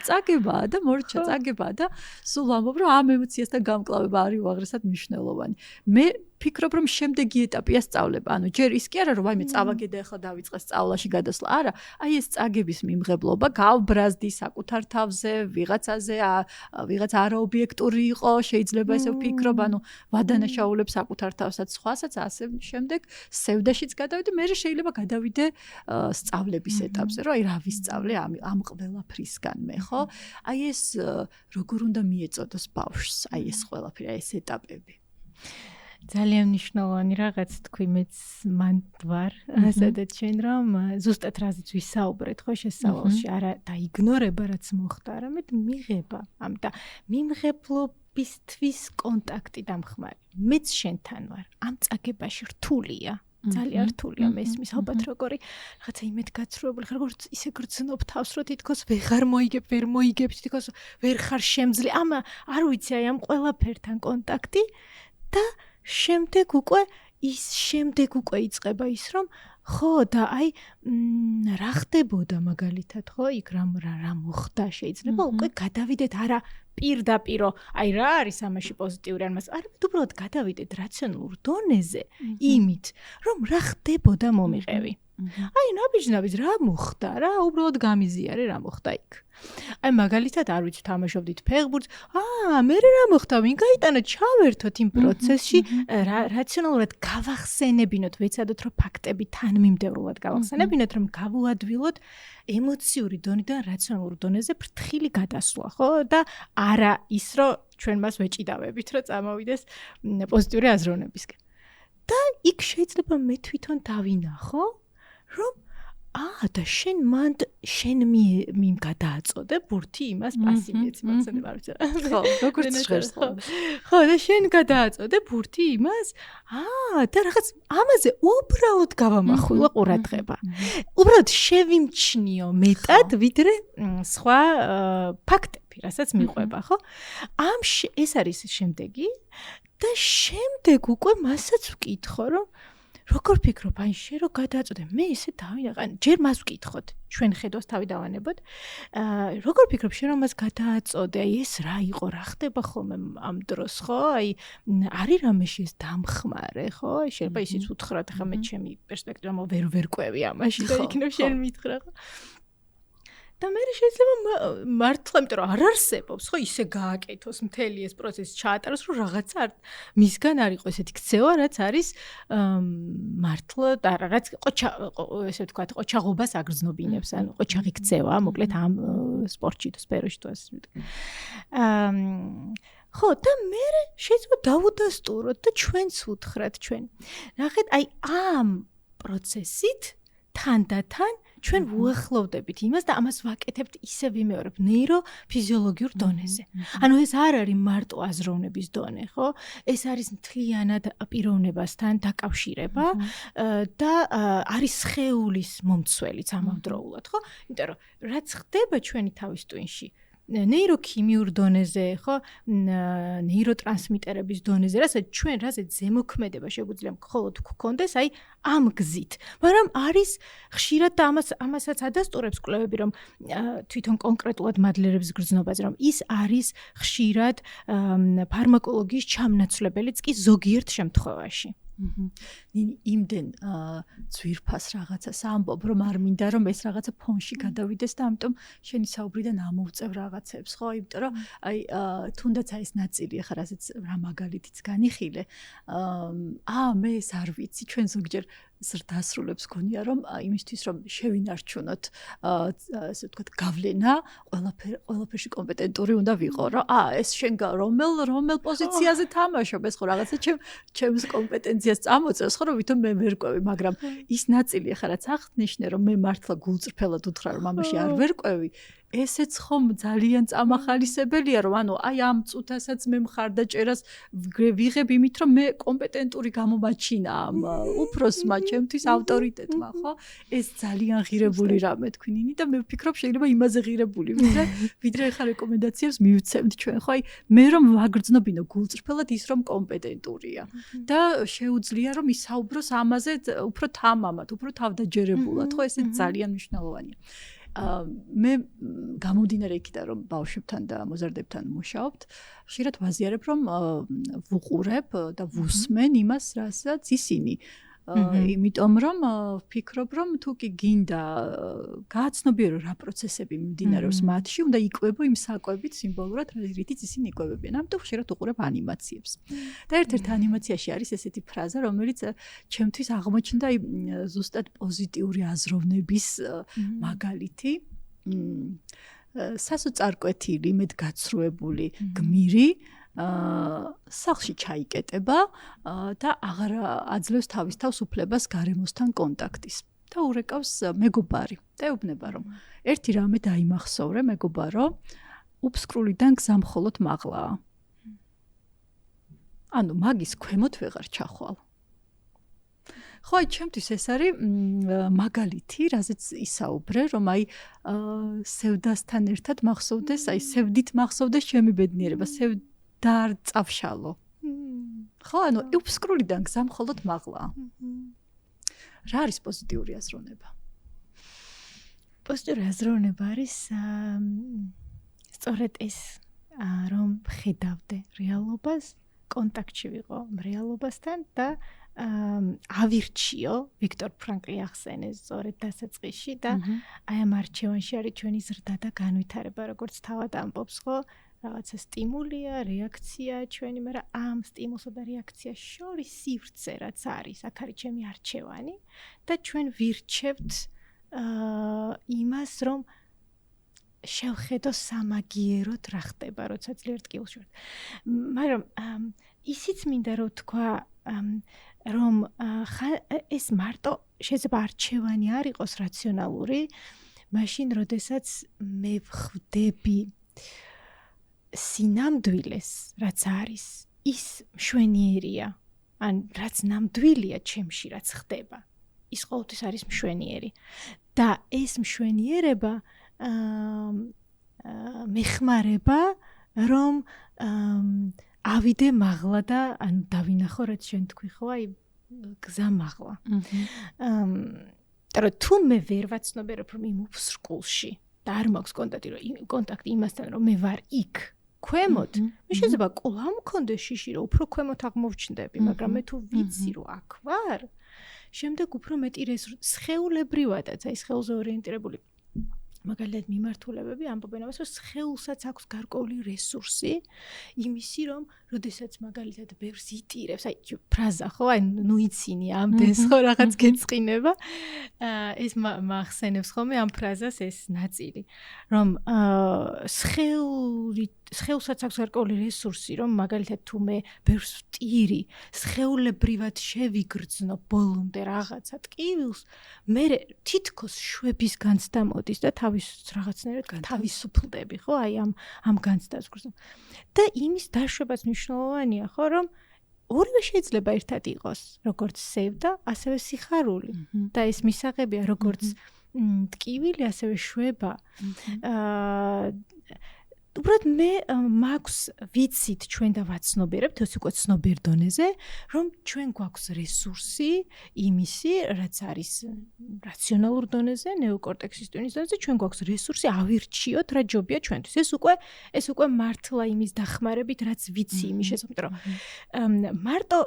წაგებაა და მორჩა წაგებაა და სულ ამბობ რომ ამ ემოციასთან გამკლავება არის უაღრესად მნიშვნელოვანი მე ფიქრობ რომ შემდეგი ეტაპია სწავლება ანუ ჯერ ის კი არა რომ აი მე წავაგე და ახლა დავიწყე სწავლაში გადასვლა არა აი ეს წაგების მიმღებლობა გავბრაზდი საკუთარ თავზე ვიღაცაზე ვიღაც არაობიექტური იყო შეიძლება ესე ვფიქრობ ანუ ვადანაშაულებს საკუთარ თავსაც სხვასაც ასე შემდეგ სევდაშიც გადავიდე მე შეიძლება გადავიდე სწავლების ეტაპზე რომ აი რა ვისწავლე ამ ყველაფრისგან მე ხო აი ეს როგორ უნდა მიეწოდოს ბავშვს აი ეს ყველაფერი აი ეს ეტაპები
ძალიან მნიშვნელოვანი რაღაც თქვი მეც მან ვარ სადაც ჩვენ რომ ზუსტად რაზეც ვისაუბრეთ ხო შესავალში არა დაიგნორება რაც მოხდა არამედ მიღება ამ და მიმღებლობისთვის კონტაქტი დამხმარე მეც შენთან ვარ ამ წაგებაში რთულია ძალიან რთულია მესმის ალბათ როგორი რაღაცა იმედგაცრუებული ხარ როგორც ისე გრძნობ თავს რომ თითქოს ვეღარ მოიგებ თითქოს ვერ ხარ შემძლე ამ არ ვიცი აი ამ ყველაფერთან კონტაქტი და შემდეგ უკვე იწყება ის რომ ხო და აი რა ხდებოდა მაგალითად ხო იქ რა მოხდა შეიძლება უკვე გადავიდეთ არა პირდაპირ აი რა არის ამაში პოზიტიური ან მას არამედ უბრალოდ გადავიდეთ რაციონალურ დონეზე იმით რომ რა ხდებოდა მომიყევი აი ნაბიჯ რა მოხდა რა უბრალოდ გამიზიარე რა მოხდა იქ აი მაგალითად არ ვიცი თამაშობდით ფეხბურთს მე რა მოხდა ვინ გაიტანა ჩავერთოთ იმ პროცესში რაციონალურად გავახსენებინოთ ვეცადოთ რომ ფაქტები თანმიმდევრულად გავახსენებინოთ რომ გავუადვილოთ ემოციური დონიდან რაციონალურ დონეზე ფრთხილი გადასვლა ხო და არა ის რომ ჩვენ მას ვეჭიდავებით რომ წამოვიდეს პოზიტიური აზროვნებისკენ და იქ შეიძლება მე თვითონ დავინახო რომ და შენ მიმ გადააწოდე ბურთი იმას პასივიც მოწოდება არ ვიცი
ხო როგორც ჟღერს
ხო და შენ გადააწოდე ბურთი იმას და რაღაც ამაზე უბრალოდ გავამახვილა ყურადღება უბრალოდ შევიმჩნიო მეტად ვიდრე სხვა ფაქტები რასაც მიყვება ხო ეს არის შემდეგი და შემდეგ უკვე მასაც ვკითხო რომ როგორ ფიქრობ აი შენ რო გადააწოდე მე ესე დავინახე ჯერ მას ვკითხოთ ჩვენ ხედავს თავი დავანებოთ როგორ ფიქრობ შენ რომ მას გადააწოდე აი ეს რა იყო რა ხდება ხოლმე ამ დროს ხო აი არის რამეში ეს დამხმარე ხო აი შეიძლება ისიც უთხრათ ხა მე ჩემი პერსპექტივა ვერ ყვევი ამაში და იქნებ შენ მითხრა ხო და მე შეიძლება მართლა იმიტომ რომ არ არსებობს ხო ისე გააკეთოს მთელი ეს პროცესი ჩაატაროს რომ რაღაცა მისგან არ იყოს ესეთი ქცევა რაც არის მართლა და რაღაც ესე ვთქვათ ყოჩაღობას აგრძნობინებს ანუ ყოჩაღი ქცევა მოკლედ ამ სპორტში თუ სფეროში თუ ასე ხო და მე შეიძლება დავუდასტუროთ და ჩვენც უთხრათ ჩვენ ნახეთ აი ამ პროცესით თანდათან ჩვენ ვუახლოვდებით იმას და ამას ვაკეთებთ ისე ვიმეორებ ნეიროფიზიოლოგიურ დონეზე. ანუ ეს არ არის მარტო აზროვნების დონე, ხო? ეს არის მთლიანად პიროვნებასთან დაკავშირება და არის სხეულის მომცველიც ამავდროულად, ხო? იმიტომ რომ რაც ხდება ჩვენი თავის ტვინში ნეიროქიმიურ დონეზე, ხო, ნეიროტრანსმიტერების დონეზე, რასაც ჩვენ რაზე ზემოქმედება შეგვიძლია მხოლოდ გქონდეს, აი ამ გზით. მაგრამ არის ხშირად და ამასაც ადასტურებს კვლევები, რომ თვითონ კონკრეტულად მადლიერების გრძნობაზე, რომ ის არის ხშირად ფარმაკოლოგიის ჩამნაცვლებელიც კი ზოგიერთ შემთხვევაში. ნინი იმდენ ძვირფას რაღაცას ამბობ რომ არ მინდა რომ ეს რაღაცა ფონში გადავიდეს და ამიტომ შენი საუბრიდან ამოვწევ რაღაცებს ხო იმიტომ რომ აი თუნდაც აი ეს ნაწილი ახლა რასაც რა მაგალითიც განიხილე მე ეს არ ვიცი ჩვენ ზოგჯერ დასრულებს გონია რომ იმისთვის რომ შევინარჩუნოთ ასე ვთქვათ გავლენა ყველაფერში კომპეტენტური უნდა ვიყო რომ ეს შენ რომელ პოზიციაზე თამაშობ ეს ხო რაღაცა ჩემს კომპეტენციას წამოწევს ხო რომ ვითომ მე ვერ ყვევი მაგრამ ის ნაწილი ახლა რაც აღნიშნე რომ მე მართლა გულწრფელად უთხრა რომ ამაში არ ვერ ყვევი ესეც ხომ ძალიან წამახალისებელია რომ ანუ აი ამ წუთასაც მე მხარდაჭერას ვიღებ იმით რომ მე კომპეტენტური გამომაჩინა ამ უფროსმა ჩემთვის ავტორიტეტმა ხო ეს ძალიან ღირებული რამე თქვინინი და მე ვფიქრობ შეიძლება იმაზე ღირებული ვიდრე ხა რეკომენდაციებს მივცემთ ჩვენ ხო აი მე რომ ვაგრძნობინო გულწრფელად ის რომ კომპეტენტურია და შეუძლია რომ ისაუბროს ამაზე უფრო თამამად უფრო თავდაჯერებულად ხო ეს ძალიან მნიშვნელოვანია მე გამომდინარე იქიდან რომ ბავშვებთან და მოზარდებთან მუშაობთ, ხშირად ვაზიარებ რომ ვუყურებ და ვუსმენ იმას, რასაც ისინი იმიტომ რომ ვფიქრობ რომ თუ კი გინდა გააცნობიერო რა პროცესები მიმდინარეობს მათში, უნდა იკვებო იმ საკვებით სიმბოლურად, რითიც ისინი იკვებებიან. ამიტომ ხშირად უყურებ ანიმაციებს. და ერთ-ერთ ანიმაციაში არის ესეთი ფრაზა, რომელიც ჩემთვის აღმოჩნდა ზუსტად პოზიტიური აზროვნების მაგალითი. სასოწარკვეთილი, მეტგაცრუებული გმირი სახლში ჩაიკეტება და აღარ აძლევს თავის თავს უფლებას გარემოსთან კონტაქტის და ურეკავს მეგობარი და ეუბნება რომ ერთი რამე დაიმახსოვრე მეგობარო უფსკრულიდან გზა მხოლოდ მაღლაა ანუ მაგის ქვემოთ ვეღარ ჩახვალ ხო აი ჩემთვის ეს არის მაგალითი რაზეც ისაუბრე რომ აი სევდასთან ერთად მახსოვდეს აი სევდით მახსოვდეს ჩემი ბედნიერება და არ წავშალო. ხო, ანუ უფსკრულიდან გზა მხოლოდ მაღლაა. რა არის პოზიტიური აზროვნება? პოზიტიური აზროვნება არის სწორედ ეს რომ ხედავდე რეალობას, კონტაქტში ვიყო რეალობასთან და ავირჩიო ვიქტორ ფრანკლი ახსენეს სწორედ დასაწყისში და აი ამ არჩევანში არის ჩვენი ზრდა და განვითარება, როგორც თავად ამბობს, ხო? რაღაცა სტიმულია, რეაქცია ჩვენი, მაგრამ ამ სტიმულსა და რეაქციას შორის სივრცე რაც არის, აქ არის ჩემი არჩევანი და ჩვენ ვირჩევთ იმას, რომ შევხედო სამაგიეროდ რა ხდება, როცა ძლიერ ტკივილს შევხედო. მაგრამ ისიც მინდა რომ თქვა, რომ ეს მარტო შეიძლება არჩევანი არ იყოს რაციონალური, მაშინ როდესაც მე ვხვდები სინამდვილეს, რაც არის, ის მშვენიერია, ან რაც ნამდვილია ჩემში, რაც ხდება. ის ყოველთვის არის მშვენიერი. და ეს მშვენიერება მეხმარება, რომ ავიდე მაღლა და ან დავინახო, რაც შენ თქვი ხო, აი გზა მაღლა. და თუ მე ვერ ვაცნობიერებ, რომ იმ უსრკულში და არ მაქვს კონტაქტი იმასთან, რომ მე ვარ იქ ქვემოთ, მე შეიძლება კვლავ მქონდეს შიში, რომ უფრო ქვემოთ აღმოვჩნდები, მაგრამ მე თუ ვიცი, რომ აქ ვარ, შემდეგ უფრო მეტი სხეულებრივადაც, აი სხეულზე ორიენტირებული მაგალითად მიმართულებები ამბობენ ამას, რომ სხეულსაც აქვს გარკვეული რესურსი, იმისი, რომ როდესაც მაგალითად ბევრს იტირებს, აი ფრაზა ხო, აი ნუ იცინი ამდენს ხო რაღაც გეწყინება, ეს მახსენებს ხოლმე ამ ფრაზას ეს ნაწილი, რომ სხეულსაც აქვს გარკვეული რესურსი, რომ მაგალითად თუ მე ბევრს ვტირი, სხეულებრივად შევიგრძნო ბოლომდე რაღაცა ტკივილს, მე თითქოს შვების განცდა მოდის და თავის რაღაცნაირად თავისუფლდები, ხო, აი ამ განცდას გრძნობ. და იმის დაშვებაც მნიშვნელოვანია, ხო, რომ ორივე შეიძლება ერთად იყოს, როგორც სევდა, ასევე სიხარული. და ეს მისაღებია, როგორც ტკივილი, ასევე შვება. უბრალოდ მე მაქვს ვიცით ჩვენ და ვაცნობიერებთ, ეს უკვე ცნობიერ დონეზე, რომ ჩვენ გვაქვს რესურსი იმისი, რაც არის რაციონალურ დონეზე, ნეოკორტექსის დონეზე, ჩვენ გვაქვს რესურსი ავირჩიოთ რა ჯობია ჩვენთვის. ეს უკვე მართლა იმის დახმარებით, რაც ვიცი იმის შესახებ, რომ მარტო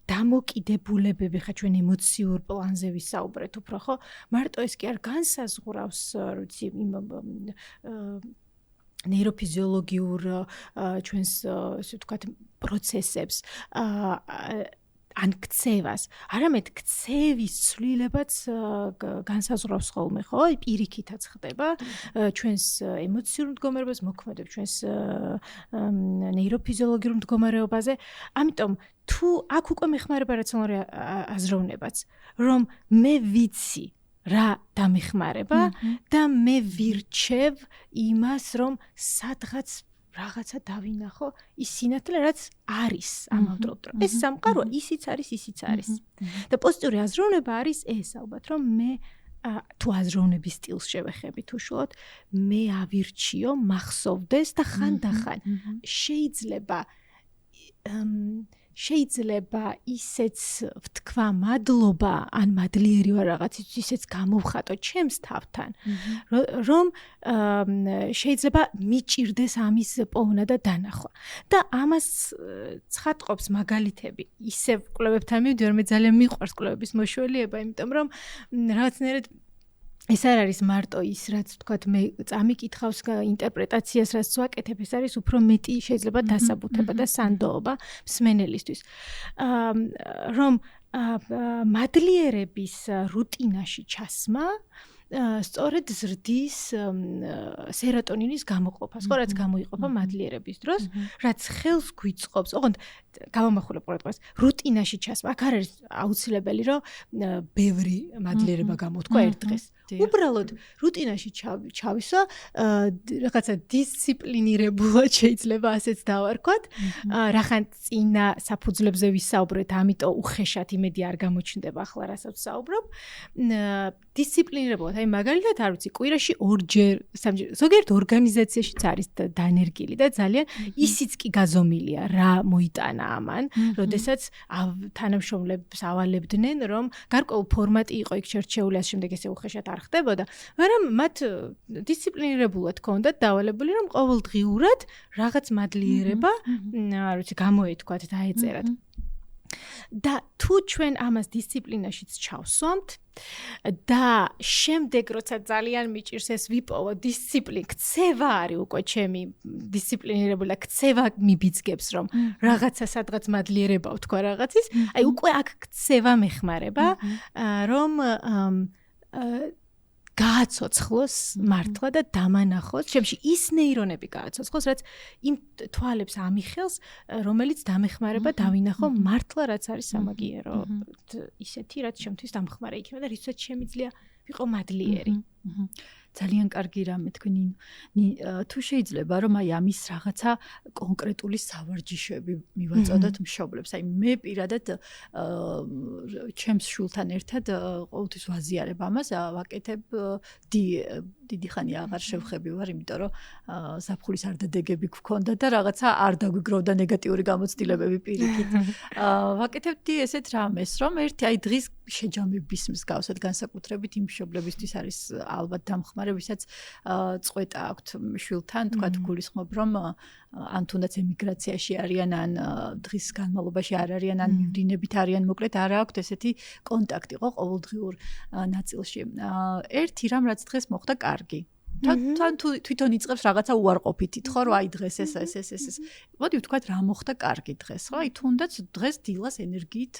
დამოკიდებულებები ხა ჩვენ ემოციურ პლანზე ვისაუბრეთ უფრო, ხო? მარტო ეს კი არ განსაზღვრავს, როცა ნეიროფიზიოლოგიურ ჩვენს ესე ვთქვათ პროცესებს ან ქცევას, არამედ ქცევის ცვლილებაც განსაზღვრავს ხოლმე, ხო? პირიქითაც ხდება ჩვენს ემოციურ მდგომარეობას, მოქმედებს ჩვენს ნეიროფიზიოლოგიურ მდგომარეობაზე. ამიტომ თუ აქ უკვე მეხმარება რაციონალური აზროვნებაც, რომ მე ვიცი რა დამეხმარება და მე ვირჩევ იმას, რომ სადღაც რაღაცა დავინახო, ის სინათლე რაც არის ამავდროულად. ეს სამყარო ისიც არის, ისიც არის. და პოზიტიური აზროვნება არის ეს ალბათ, რომ მე თუ აზროვნების სტილს შევეხებით უშუალოდ, მე ავირჩიო, მახსოვდეს და ხანდახან შეიძლება ისეც ვთქვა მადლობა ან მადლიერი ვარ რაღაცის ისეც გამოვხატო ჩემს თავთან, რომ შეიძლება მიჭირდეს ამის პოვნა და დანახვა. და ამას ცხადყოფს მაგალითები. ისევ კვლევებთან მივდივარ, მე ძალიან მიყვარს კვლევების მოშველიება, იმიტომ რომ რაღაცნაირად ეს არ არის მარტო ის, რაც ვთქვათ, მე წამიკითხავს ინტერპრეტაციას, რაც ვაკეთებ, ეს არის უფრო მეტი შეიძლება დასაბუთება და სანდოობა მსმენელისთვის. რომ მადლიერების რუტინაში ჩასმა სწორედ ზრდის სეროტონინის გამოყოფას, ხო, რაც გამოიყოფა მადლიერების დროს, რაც ხელს გვიწყობს, ოღონდ გამომახვილებ ყურადღებას, რუტინაში ჩასმა. აქ არ არის აუცილებელი, რომ ბევრი მადლიერება გამოთქვა ერთ დღეს. უბრალოდ რუტინაში ჩავისვა, რაღაცა დისციპლინირებულად შეიძლება ასეც დავარქვათ. რახან წინა საფუძვლებზე ვისაუბრეთ, ამიტომ უხეშად იმედი არ გამოჩნდება ახლა, რასაც ვსაუბრობ. დისციპლინირებულად, აი მაგალითად არ ვიცი, კვირაში 2-ჯერ, 3-ჯერ, ზოგიერთ ორგანიზაციაშიც არის დანერგილი და ძალიან ისიც კი გაზომილია რა მოიტანა ამან, როდესაც თანამშრომლებს ავალებდნენ, რომ გარკვეულ ფორმატი იყო იქ შერჩეული, ამ შემდეგ ესე უხეშად არ ხდებოდა, მაგრამ მათ დისციპლინირებულად ჰქონდათ დავალებული, რომ ყოველდღიურად რაღაც მადლიერება, არ ვიცი, გამოეთქვათ, დაეწერათ. და თუ ჩვენ ამას დისციპლინაშიც ჩავსვამთ და შემდეგ როცა ძალიან მიჭირს ეს ვიპოვო დისციპლინი, ქცევა არის უკვე ჩემი დისციპლინირებული, ქცევა მიბიძგებს რომ რაღაცა სადღაც მადლიერება ვთქვა რაღაცის, აი უკვე აქ ქცევა მეხმარება, რომ გააცოცხლოს მართლა და დამანახოს, შემში ის ნეირონები გააცოცხლოს, რაც იმ თვალებს ამიხელს, რომელიც დამეხმარება დავინახო მართლა რაც არის სამაგიერო, ისეთი რაც შემთთვის დამხმარე იქნება და რითაც შემიძლია ვიყო მადლიერი.
ძალიან კარგი რამე თქვი, თუ შეიძლება რომ აი ამის რაღაცა კონკრეტული სავარჯიშოები მივაწოდოთ მშობლებს. აი მე პირადად ჩემს შულთან ერთად ყოველთვის ვაზიარებ ამას, ვაკეთებ დიდი ხანი აღარ შევხები ვარ, იმიტომ რომ ზაფხულის არდადეგები გქონდა და რაღაცა არ დაგვიგროვდა ნეგატიური გამოცდილებები პირიქით. ვაკეთებდი ესეთ რამეს, რომ ერთი აი დღის შეჯამების მსგავსად განსაკუთრებით იმ მშობლებისთვის არის ალბათ დამხმარე, ვისაც წყვეტა აქვთ შვილთან, თქვათ გულისხმობ, რომ ან თუნდაც ემიგრაციაში არიან, ან დღის განმავლობაში არ არიან, ან მივდინებით არიან, მოკლედ არ აქვთ ესეთი კონტაქტი ყოველდღიურ ნაწილში. ერთი რამ რაც დღეს მოხდა კარგი. თან თვითონ იწყებს რაღაცა უარყოფითით, ხო, რომ აი დღეს ეს. მოდი ვთქვათ რა მოხდა კარგი დღეს, ხო? აი თუნდაც დღეს დილას ენერგიით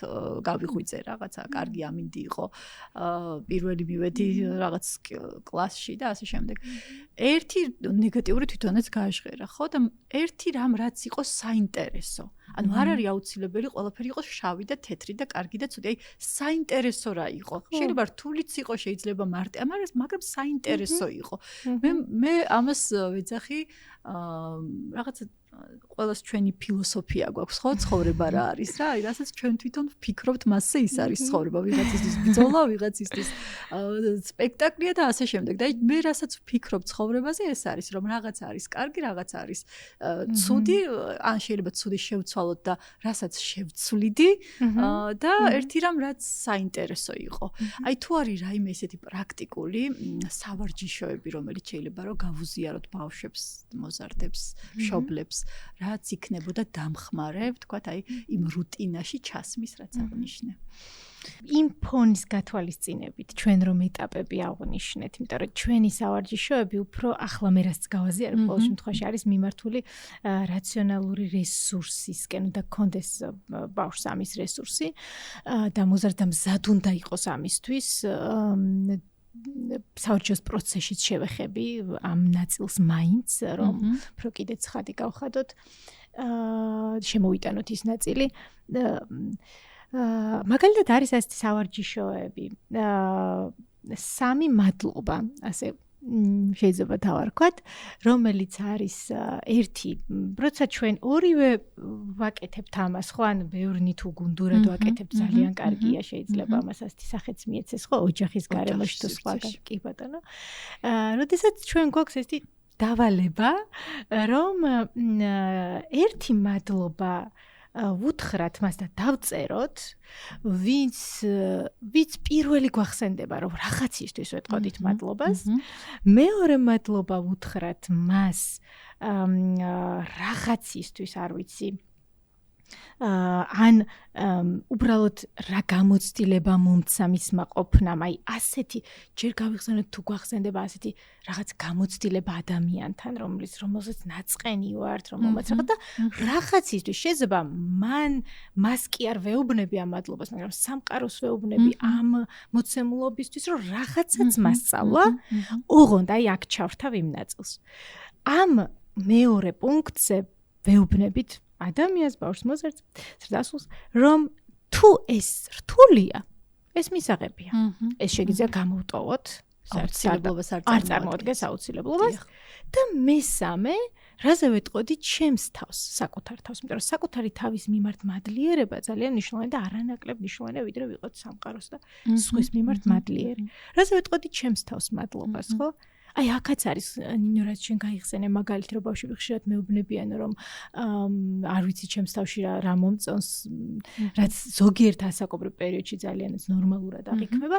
გავიღვიძე რაღაცა, კარგი ამინდი იყო. პირველი მივედი რაღაც კლასში და ასე შემდეგ. ერთი ნეგატიური თვითონაც გააჟღერა, ხო? და ერთი რამ რაც იყო საინტერესო. ანუ არ არის აუცილებელი ყველაფერი იყოს შავი და თეთრი და კარგი და ცუდი. აი საინტერესო რა იყო. შეიძლება რთულიც იყო, შეიძლება მარტი, მაგრამ საინტერესო იყო. მე ამას ვეძახი რაღაცა ყველას ჩვენი ფილოსოფია გვაქვს, ხო, ცხოვრება რა არის რა, აი რასაც ჩვენ თვითონ ვფიქრობთ, მასზე ის არის ცხოვრება, ვიღაცისთვის ბრძოლა, ვიღაცისთვის სპექტაკლია და ასე შემდეგ. და მე რასაც ვფიქრობ ცხოვრებაზე, ეს არის, რომ რაღაც არის კარგი, რაღაც არის ცუდი, ან შეიძლება ცუდი შევცვალოთ და რასაც შევცვლიდი და ერთი რამ რაც საინტერესო იყო. აი თუ არის რაიმე ესეთი პრაქტიკული სავარჯიშოები, რომელიც შეიძლება რომ გავუზიაროთ ბავშვებს, მოზარდებს, მშობლებს, რაც იქნებოდა დამხმარე, ვთქვათ, აი იმ რუტინაში ჩასმის, რაც აღნიშნე.
იმ ფონის გათვალისწინებით ჩვენ რომ ეტაპები აღვნიშნეთ, იმიტომ რომ ჩვენი სავარჯიშოები უფრო ახლა მე რაც გავაზიარებ, ყოველ შემთხვევაში არის მიმართული რაციონალური რესურსისკენ და კონდეს ბავშვს ამის რესურსი და მოზარდა მზად უნდა იყოს ამისთვის საერთოდ პროცესშიც შევეხები ამ ნაწილს მაინც რომ უფრო კიდე ცხადი გავხადოთ შემოვიტანოთ ის ნაწილი მაგალითად არის ასეთი სავარჯიშოები სამი მადლობა ასე შეიძლება დავარქვათ რომელიც არის ერთი როცა ჩვენ ორივე ვაკეთებთ ამას ხო ან ბევრნი თუ გუნდურად ვაკეთებთ ძალიან კარგია შეიძლება ამას ასეთი სახეც მიეცეს ხო ოჯახის გარემოში თუ სხვაგან კი ბატონო როდესაც ჩვენ გვაქვს ესეთი დავალება რომ ერთი მადლობა ვუთხრათ მას და დავწეროთ ვინც პირველი გვახსენდება რომ რაღაცისთვის ვეტყოდით მადლობას მეორე მადლობა ვუთხრათ მას რაღაცისთვის არ ვიცი ან უბრალოდ რა გამოცდილება მომცა მისმა ყოფნამ აი ასეთი ჯერ გავიხსენოთ თუ გვახსენდება ასეთი რაღაც გამოცდილება ადამიანთან რომელსაც ნაწყენი ვართ რომელმაც რაღაც და რაღაცისთვის შეიძლება მას კი არ ვეუბნები ამ მადლობას მაგრამ სამყაროს ვეუბნები ამ მოცემულობისთვის რომ რაღაცაც მასწავლა ოღონდ აი აქ ჩავრთავ იმ ნაწილს ამ მეორე პუნქტზე ვეუბნებით ადამიანს ბავშვს მოზარდს ზრდასრულს რომ თუ ეს რთულია ეს მისაღებია ეს შეგიძლია გამოვტოვოთ
აუცილებლობას
არ წარმოადგენს აუცილებლობას და მესამე რაზე ვეტყოდი ჩემს თავს, საკუთარ თავს, იმიტომ რომ საკუთარი თავის მიმართ მადლიერება ძალიან მნიშვნელოვანი და არანაკლებ მნიშვნელოვანია, ვიდრე ვიყოთ სამყაროს და სხვის მიმართ მადლიერი. რაზე ვეტყოდი ჩემს თავს მადლობას, ხო? აი, აქაც არის ნინო, რაც შენ გაიხსენე მაგალითი, რომ ბავშვები ხშირად მეუბნებიან, რომ არ ვიცი ჩემს თავში რა მომწონს, რაც ზოგიერთ ასაკობრივ პერიოდში ძალიანაც ნორმალურად აღიქმება.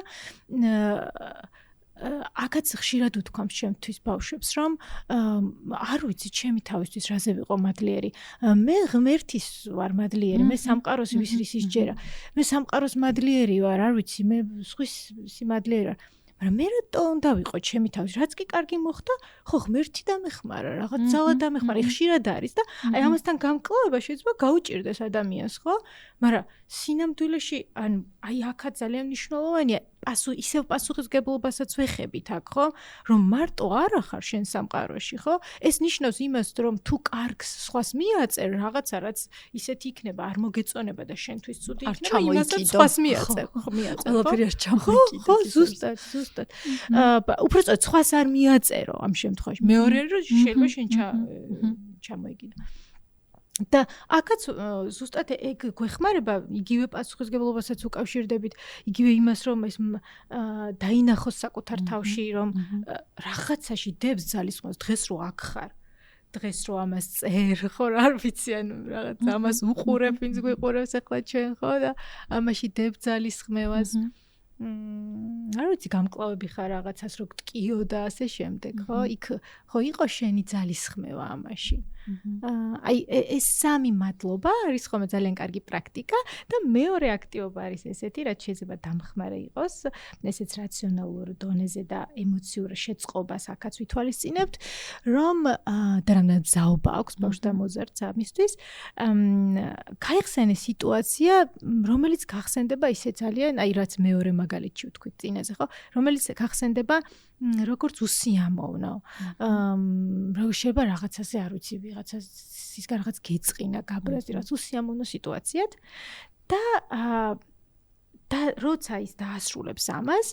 აქაც ხშირად უთქვამს ჩემთვის ბავშვებს, რომ არ ვიცი ჩემი თავისთვის რაზე ვიყო მადლიერი. მე ღმერთის ვარ მადლიერი, მე სამყაროს ვისრისის ჯერა. მე სამყაროს მადლიერი ვარ, არ ვიცი, მე სხვის მადლიერი ვარ. მაგრამ მე რატო უნდა ვიყო ჩემი თავის, რაც კი კარგი მოხდა, ხო ღმერთი დამეხმარა, რაღაც ძალა დამეხმარა, ხშირად არის და აი ამასთან გამკლავება შეიძლება გაუჭირდეს ადამიანს, ხო? მაგრამ სინამდვილეში აი აქაც ძალიან მნიშვნელოვანია ისევ პასუხისგებლობასაც ვეხებით აქ, ხო? რომ მარტო არ ახარ შენ სამყაროში, ხო? ეს ნიშნავს იმას, რომ თუ კარგს სხვას მიაწერ, რაღაცა რაც ისეთი იქნება, არ მოგეწონება და შენთვის ცუდი იქნება, იმასაც სხვას მიაწერ, ხო?
ყველაფერი არ ჩამოიკიდო.
ხო, ზუსტად. უბრალოდ სხვას არ მიაწერო ამ შემთხვევაში. მეორე რომ შეიძლება შენ ჩამოიგიდო. და აქაც ზუსტად ეგ გვეხმარება იგივე პასუხისგებლობასაც უკავშირდებით, იგივე იმას რომ ეს დაინახოს საკუთარ თავში, რომ რაღაცაში დებს ძალისხმევას, დღეს რო აქ ხარ, დღეს რო ამას წერ, ხო, არ ვიცი, ანუ რაღაც ამას უყურებ, ვინც გვიყურებს ახლა ჩვენ, ხო, და ამაში დებ ძალისხმევას. არ ვიცი, გამკლავები ხარ რაღაცას რო გტკიო და ასე შემდეგ, ხო? იქ ხო იყო შენი ძალისხმევა ამაში. აი ეს სამი მადლობა არის ხოლმე ძალიან კარგი პრაქტიკა და მეორე აქტივობა არის ესეთი, რაც შეიძლება დამხმარე იყოს, ესეც რაციონალურ დონეზე და ემოციურ შეწყობას აქაც ვითვალისწინებთ, რომ და რამდენად ზაობა აქვს ბავშვს და მოზარდს ამისთვის, გაიხსენე სიტუაცია, რომელიც გახსენდება ისე ძალიან, აი რაც მეორე მაგალითში ვთქვით წინაზე, ხო? რომელიც გახსენდება როგორც უსიამოვნო. შეიძლება რაღაცაზე არ ვიცი, ვიღაცას ისგან რაღაც გეწყინა, გაბრაზი, რაც უსიამოვნო სიტუაციად და როცა ის დაასრულებს ამას,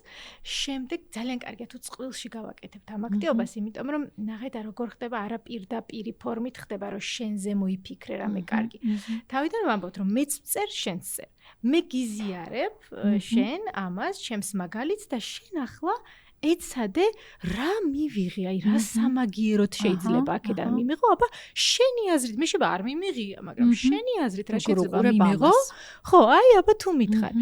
შემდეგ ძალიან კარგია თუ წყვილში გავაკეთებთ ამ აქტივობას, იმიტომ რომ ნახეთ როგორ ხდება არა პირდაპირი ფორმით ხდება, რომ შენზე მოიფიქრე რამე კარგი. თავიდან ვამბობთ, რომ მეც წერ, შენც წერ. მე გიზიარებ შენ ამას, ჩემს მაგალითს და შენ ახლა ეცადე რა მივიღე, აი რა სამაგიეროდ შეიძლება აქედან მიმიღო, აბა შენი აზრით, მე შეიძლება არ მიმიღია, მაგრამ შენი აზრით რა შეიძლება მიმიღო? ხო, აი აბა თუ მითხარ.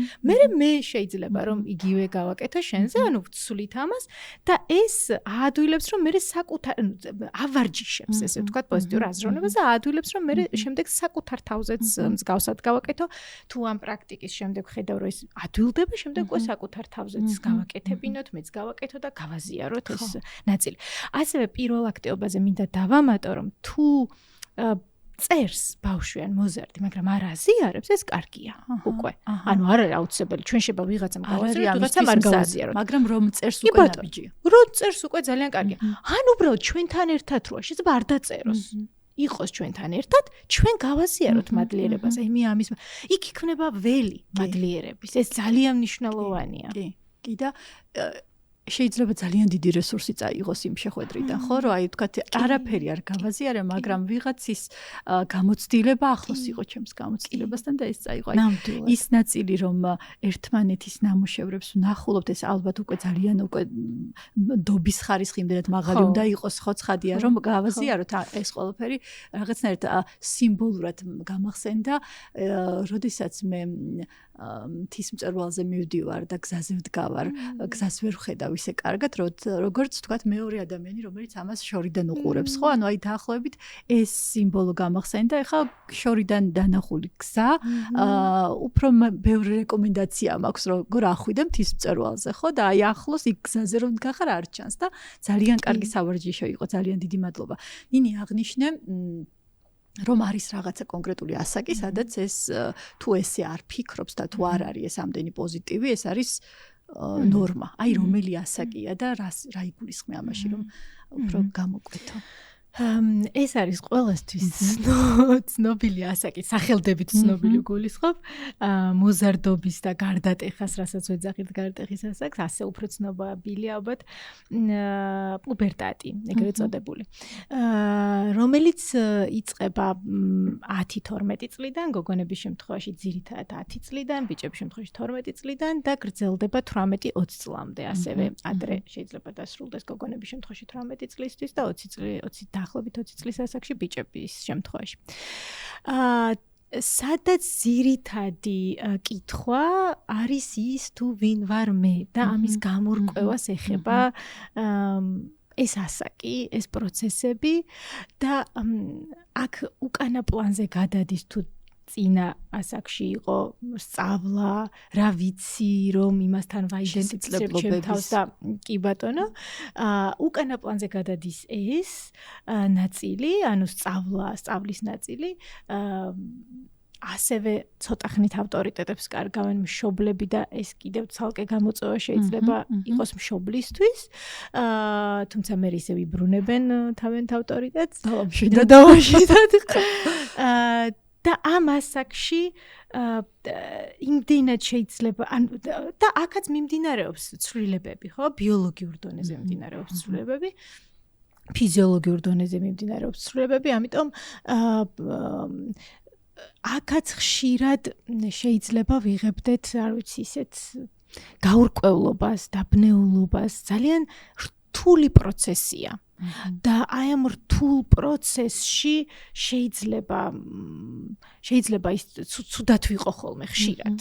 მე შეიძლება რომ იგივე გავაკეთო შენზე, ანუ ვცვლით ამას და ეს აადვილებს რომ მე საკუთარ ავარჯიშებს, ესე ვთქვათ, პოზიტიურ აზროვნებას და აადვილებს რომ მე შემდეგ საკუთარ თავზეც მსგავსად გავაკეთო. თუ ამ პრაქტიკის შემდეგ ხედავ რომ ეს ადვილდება, შემდეგ უკვე საკუთარ თავზეც გავაკეთებინოთ, მეც გავაკეთებ და გავაზიაროთ ეს ნაწილი. ასევე პირველ აქტივობაზე მინდა დავამატო, რომ თუ წერს ბავშვი ან მოზარდი, მაგრამ არ აზიარებს, ეს კარგია უკვე. ანუ არ არის აუცილებელი, ჩვენ შეიძლება ვიღაცამ გავაზიაროთ, ვიღაცამ არ გავაზიაროთ.
მაგრამ რომ წერს უკვე ნაბიჯია.
რომ წერს უკვე ძალიან კარგია. ან უბრალოდ ჩვენთან ერთად როა, შეიძლება არ დაწეროს. იყოს ჩვენთან ერთად, ჩვენ გავაზიაროთ მადლიერებას. აი მე ამის იქ იქნება ველი მადლიერების. ეს ძალიან მნიშვნელოვანია.
კი და შეიძლება ძალიან დიდი რესურსი წაიღოს იმ შეხვედრიდან, ხო, რომ აი ვთქვათ, არაფერი არ გავაზიარე, მაგრამ ვიღაცის გამოცდილება ახლოს იყო ჩემს გამოცდილებასთან და ეს წაიღო. აი ის ნაწილი, რომ ერთმანეთის ნამუშევრებს ვნახულობთ, ეს ალბათ უკვე ძალიან უკვე დობის ხარისხი იმდენად მაღალი უნდა იყოს, ხო, ცხადია, რომ გავაზიაროთ ეს ყველაფერი რაღაცნაირად სიმბოლურად გამახსენდა, როდესაც მე მთის მწვერვალზე მივდივარ და გზაზე ვდგავარ, გზას ვერ ვხედავ ისე კარგად, როგორც თქვათ მეორე ადამიანი, რომელიც ამას შორიდან უყურებს, ხო? ანუ აი დაახლოებით ეს სიმბოლო გამახსენდა. ეხლა შორიდან დანახული გზა, უფრო ბევრი რეკომენდაცია მაქვს, როგორ ახვიდე მთის მწვერვალზე, ხო? და აი ახლოს იქ გზაზე რომ ვდგახარ არ ჩანს და ძალიან კარგი სავარჯიშო იყო, ძალიან დიდი მადლობა. ნინი აღნიშნე რომ არის რაღაცა კონკრეტული ასაკი, სადაც ეს თუ ესე არ ფიქრობს და თუ არ არის ეს ამდენი პოზიტივი, ეს არის ნორმა. აი რომელი ასაკია და რა იგულისხმე ამაში, რომ უფრო გამოკვეთო.
ეს არის ყველასთვის ცნობილი ასაკი, სახელდებით ცნობილი გულისხმობ, მოზარდობის და გარდატეხას, რასაც ვეძახით გარდატეხის ასაკს, ასე უფრო ცნობილი ალბათ პუბერტატი, ეგრეთ წოდებული. რომელიც იწყება 10-12 წლიდან, გოგონების შემთხვევაში ძირითადად 10 წლიდან, ბიჭების შემთხვევაში 12 წლიდან და გრძელდება 18-20 წლამდე, ასევე ადრე შეიძლება დასრულდეს გოგონების შემთხვევაში 18 წლისთვის და 20 დაახლოებით 20 წლის ასაკში ბიჭების შემთხვევაში. სადაც ძირითადი კითხვა არის ის თუ ვინ ვარ მე და ამის გამორკვევას ეხება ეს ასაკი, ეს პროცესები და აქ უკანა პლანზე გადადის თუ წინა ასაკში იყო სწავლა, რა ვიცი, რომ იმასთან ვაიდენტიფიცირებს და კი ბატონო, უკანა პლანზე გადადის ეს ნაწილი, ანუ სწავლის ნაწილი, ასევე ცოტა ხნით ავტორიტეტებს კარგავენ მშობლები და ეს კიდევ ცალკე გამოწვევა შეიძლება იყოს მშობლისთვის, თუმცა მე ისე ვიბრუნებენ თავიანთ ავტორიტეტს დავამშვიდად. და ამ ასაკში იმდენად შეიძლება და აქაც მიმდინარეობს ცვლილებები, ხო? ბიოლოგიურ დონეზე მიმდინარეობს ცვლილებები, ფიზიოლოგიურ დონეზე მიმდინარეობს ცვლილებები, ამიტომ აქაც ხშირად შეიძლება ვიღებდეთ, არ ვიცი, ისეთ გაურკვევლობას, დაბნეულობას, ძალიან რთული პროცესია. და აი ამ რთულ პროცესში შეიძლება ის ცუდად ვიყო ხოლმე ხშირად.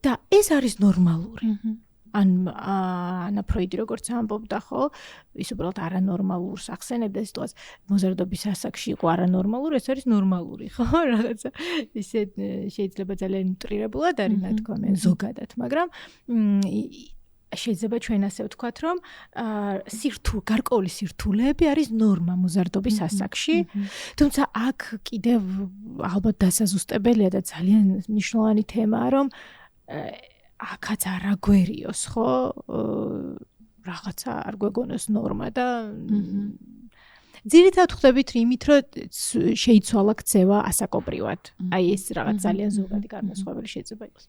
და ეს არის ნორმალური. ანა ფროიდი როგორც ამბობდა, ხო, ის უბრალოდ არანორმალურს ახსენებდა სიტყვას მოზარდობის ასაკში იყო არანორმალური, ეს არის ნორმალური, ხო? რაღაცა ისე შეიძლება ძალიან უტრირებულად არის ნათქვამი ზოგადად, მაგრამ შეიძლება ჩვენ ასე ვთქვათ, რომ გარკვეული სირთულეები არის ნორმა მოზარდობის ასაკში, თუმცა აქ კიდევ ალბათ დასაზუსტებელია და ძალიან მნიშვნელოვანი თემაა, რომ აქაც არ აგვერიოს, ხო? რაღაცა არ გვეგონოს ნორმა და ძირითადად ხვდებით იმით, რომ შეიცვალა ქცევა ასაკობრივად. აი ეს რაღაც ძალიან ზოგადი განმასხვავებელი შეიძლება იყოს.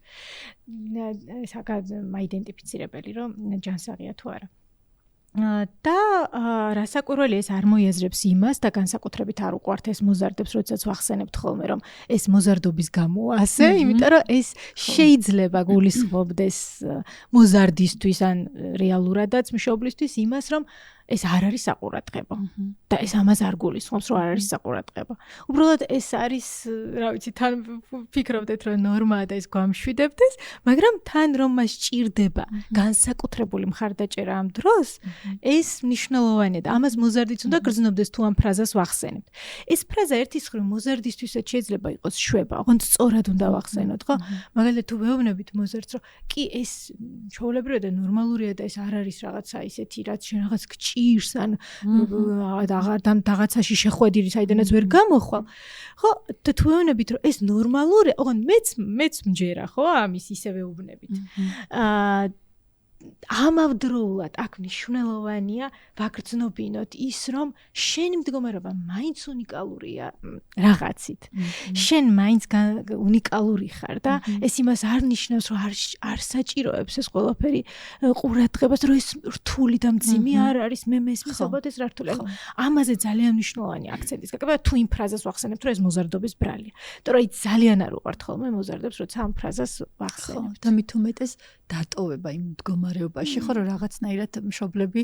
ეს აქაც მაიდენტიფიცირებელი, რომ ჯანსაღია თუ არა. და რასაკვირველია ეს არ მოიაზრებს იმას და განსაკუთრებით არ უყვართ ეს მოზარდებს, როდესაც ვახსენებთ ხოლმე, რომ ეს მოზარდობის გამო ასე, იმიტომ რომ ეს შეიძლება გულისხმობდეს მოზარდისთვის ან რეალურადაც მშობლისთვის იმას, რომ ეს არ არის საყურადღებო და ეს ამას არ გულისხმობს, რომ არ არის საყურადღებო. უბრალოდ ეს არის, რა ვიცი, თან ფიქრობდეთ, რომ ნორმაა და ეს გვამშვიდებდეს, მაგრამ თან რომ მას ჭირდება განსაკუთრებული მხარდაჭერა ამ დროს, ეს მნიშვნელოვანია და ამას მოზარდიც უნდა გრძნობდეს თუ ამ ფრაზას ვახსენებთ. ეს ფრაზა ერთის მხრივ მოზარდისთვისაც შეიძლება იყოს შვება, ოღონდ სწორად უნდა ვახსენოთ, ხო? მაგალითად თუ ვეუბნებით მოზარდს, რომ კი ეს ჩვეულებრივია და ნორმალურია და ეს არ არის რაღაცა ისეთი, რაც შენ რაღაც ჭირს ან რაღაცაში შეხვედი, საიდანაც ვერ გამოხვალ. ხო, და თუ ვეუბნებით, რომ ეს ნორმალურია, ოღონდ მეც მჯერა, ხო, ამის ისე ვეუბნებით. ამავდროულად აქ მნიშვნელოვანია ვაგრძნობინოთ ის, რომ შენი მდგომარეობა მაინც უნიკალურია რაღაცით. შენ მაინც უნიკალური ხარ და ეს იმას არ ნიშნავს, რომ არ საჭიროებს ეს ყველაფერი ყურადღებას, რომ ეს რთული და მძიმე არ არის, მე მესმის ალბათ ეს რა რთული. ამაზე ძალიან მნიშვნელოვანი აქცენტის გაკეთება, თუ იმ ფრაზას ვახსენებთ, რომ ეს მოზარდობის ბრალია. იმიტომ რომ ძალიან არ უყვართ ხოლმე მოზარდებს, როცა ამ ფრაზას ვახსენებთ.
და მით უმეტეს დატოვება იმ მდგომარეობაში, ხო, რომ რაღაცნაირად მშობლები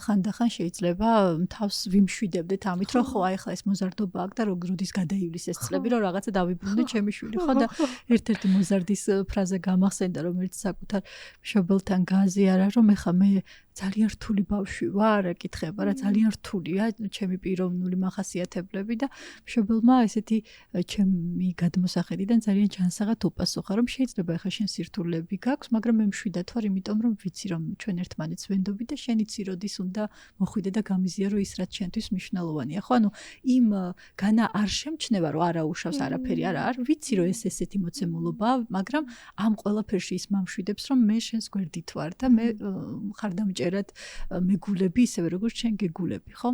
ხანდახან შეიძლება თავს ვიმშვიდებდეთ ამით, რომ ხო, აი ხა ეს მოზარდობა აქვს და როდის გადაივლის ეს წლები, რომ რაღაცა დავიბრუნდე ჩემი შვილი, ხო, და ერთ-ერთი მოზარდის ფრაზა გამახსენდა, რომელიც საკუთარ მშობელთან გააზიარა, რომ ეხა მე ძალიან რთული ბავშვი ვარ, ეკითხება რა, ძალიან რთულია ჩემი პიროვნული მახასიათებლები და მშობელმა ესეთი ჩემი გადმოსახედიდან ძალიან ჯანსაღად უპასუხა, რომ შეიძლება ეხა შენ სირთულეები გაქვს, მაგრამ მე მშვიდად ვარ, იმიტომ რომ ვიცი რომ ჩვენ ერთმანეთს ვენდობთ და შენიც იროდის უნდა მოხვიდე და გამიზიარო ის რაც შენთვის მნიშვნელოვანია. ხო, ანუ იმ განა არ შემჩნევა, რომ არაუშავს არაფერი, არ ვიცი რომ ეს ესეთი მოცემულობაა, მაგრამ ამ ყველაფერში ის მომშვიდებს, რომ მე შენს გვერდით ვარ და მე ხარდამჭერია მჭერად მეგულები ისევე როგორც ჩვენ გეგულები, ხო?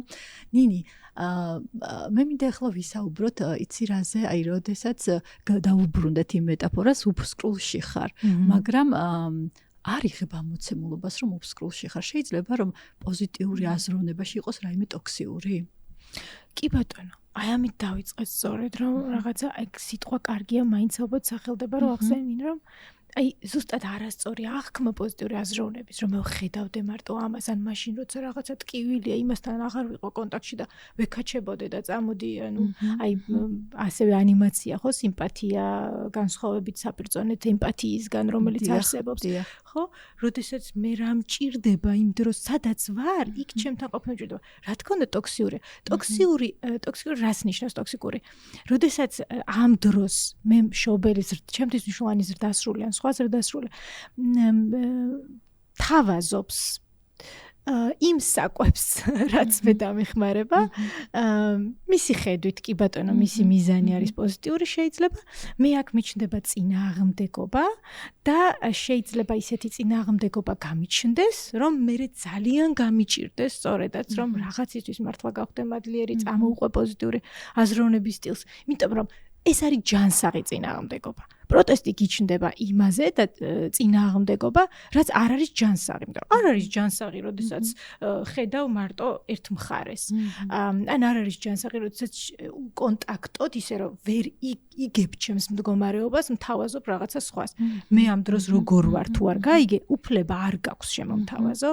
ნინი, მე მინდა ახლა ვისაუბროთ, იცი რაზე, აი როდესაც დავუბრუნდეთ იმ მეტაფორას, უფსკრულში ხარ, მაგრამ არ იღებ ამოცემულობას, რომ უფსკრულში ხარ. შეიძლება რომ პოზიტიური აზროვნება იყოს რაიმე ტოქსიური?
კი ბატონო. აი ამით დავიწყეთ სწორედ, რომ რაღაცა აი სიტყვა კარგია, მაინც ალბათ სახელდება, რომ ახსენინ, რომ აი ზუსტად არასწორი აღქმა პოზიტიური აზროვნების, რომ მე ვხედავდე მარტო ამას, ან მაშინ როცა რაღაცა ტკივილია, იმასთან აღარ ვიყო კონტაქტში და ვეკაჩებოდე და წამოდი, ანუ აი ასევე ანიმაცია, ხო, სიმპათია, განსხვავებით საპირწონეთ ემპათიისგან, რომელიც არსებობს, ხო? როდესაც მე რა მჭირდება იმ დროს, სადაც ვარ, იქ ჩემთან ყოფნა მჭირდება. რა თქმა უნდა, ტოქსიური რას ნიშნავს ტოქსიკური? როდესაც ამ დროს მე მშობელი, ჩემთვის მნიშვნელოვანი ზრდასრული ან სხვა ზრდასრული თავაზობს იმ საკვებს, რაც მე დამეხმარება, მისი ხედვით კი ბატონო, მისი მიზანი არის პოზიტიური, შეიძლება მე აქ მიჩნდება წინააღმდეგობა და შეიძლება ისეთი წინააღმდეგობა გამიჩნდეს, რომ მე ძალიან გამიჭირდეს სწორედაც, რომ რაღაცისთვის მართლა გავხდე მადლიერი, წამოუყვე პოზიტიური აზროვნების სტილს, იმიტომ რომ ეს არის ჯანსაღი წინააღმდეგობა. პროტესტი გიჩნდება იმაზე და წინააღმდეგობა, რაც არ არის ჯანსაღი. იმიტომ რომ არ არის ჯანსაღი, როდესაც ხედავ მარტო ერთ მხარეს. ან არ არის ჯანსაღი, როდესაც კონტაქტოდ ისე რომ ვერ იგებ ჩემს მდგომარეობას, მთავაზობ რაღაცა სხვას. მე ამ დროს როგორ ვარ თუ არ გაიგე, უფლება არ გაქვს შემომთავაზო.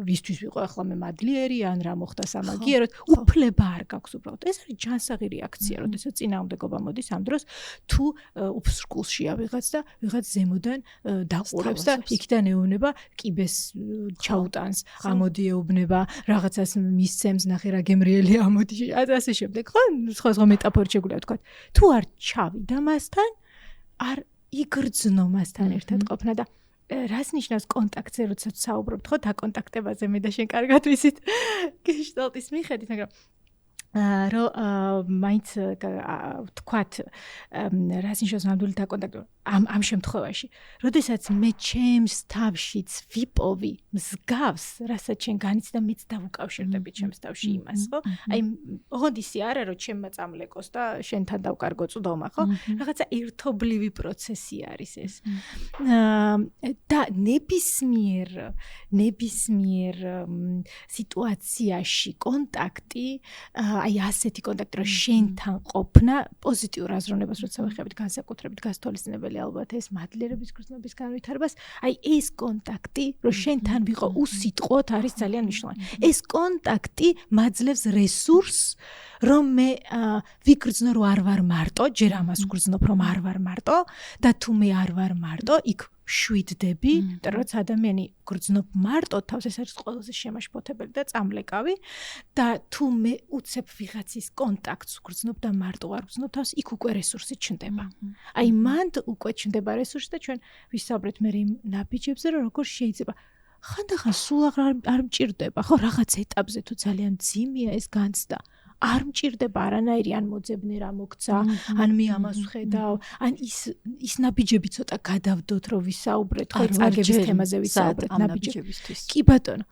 რისთვის ვიყო ახლა მე მადლიერი ან რა მოხდა სამაგიეროდ, უფლება არ გაქვს უბრალოდ. ეს არის ჯანსაღი რეაქცია, როდესაც წინააღმდეგობა მოდის ამ დროს თუ უფსკულშია ვიღაც და ვიღაც ზემოდან დაყურებს და იქიდან ეუბნება კიბეს ჩაუტანს, ამოდი ეუბნება, რაღაცას მისცემს, ნახე რა გემრიელი ამოდი, ასე შემდეგ, ხო? სხვა მეტაფორით შეგვიძლია ვთქვა. თუ არ ჩავიდა მასთან, არ იგრძნო მასთან ერთად ყოფნა და რას ნიშნავს კონტაქტზე, როდესაც საუბრობთ, ხო, დაკონტაქტებაზე მე და შენ კარგად ვიცით გეშტალტის მიხედვით, მაგრამ რომ მაინც ვთქვათ, რას ნიშნავს ნამდვილი დაკონტაქტება ამ შემთხვევაში, როდესაც მე ჩემს თავშიც ვიპოვი მსგავს, რასაც შენ განიცდა, მეც დავუკავშირდები ჩემს თავში იმას, ხო? აი, ოღონდ ისე არა, რომ ჩემმა წამლეკოს და შენთან დავკარგო წვდომა, ხო? რაღაცა ერთობლივი პროცესი არის ეს. და ნებისმიერ სიტუაციაში კონტაქტი, აი ასეთი კონტაქტი, რომ შენთან ყოფნა პოზიტიურ აზროვნებას როცა ვეხებით, განსაკუთრებით გასთვალისწინებელი ალბათ ეს მადლიერების გრძნობის განვითარებას, აი ეს კონტაქტი, რომ შენთან ვიყო უსიტყვოდ არის ძალიან მნიშვნელოვანი. ეს კონტაქტი მაძლევს რესურსს, რომ მე ვიგრძნო, რომ არ ვარ მარტო, ჯერ ამას ვგრძნობ, რომ არ ვარ მარტო და თუ მე არ ვარ მარტო, იქ შვიდდები, იმიტომ რომ ადამიანი გრძნობ მარტო თავს, ეს არის ყველაზე შემაშფოთებელი და წამლეკავი და თუ მე უცებ ვიღაცის კონტაქტს ვგრძნობ და მარტო არ ვგრძნობ თავს, იქ უკვე რესურსი ჩნდება. აი მანდ უკვე ჩნდება რესურსი და ჩვენ ვისაუბრეთ მე იმ ნაბიჯებზე, რომ როგორ შეიძლება ხანდახან სულ არ მჭირდება, ხო, რაღაც ეტაპზე თუ ძალიან ძიმია ეს განცდა. არ მჭირდება არანაირი ან მოძებნე რა მოგცა, ან მე ამას ვხედავ, ან ის ნაბიჯები ცოტა გადავდოთ, რომ ვისაუბრეთ, ხო, წარგების თემაზე ვისაუბრეთ ნაბიჯებისთვის. კი ბატონო,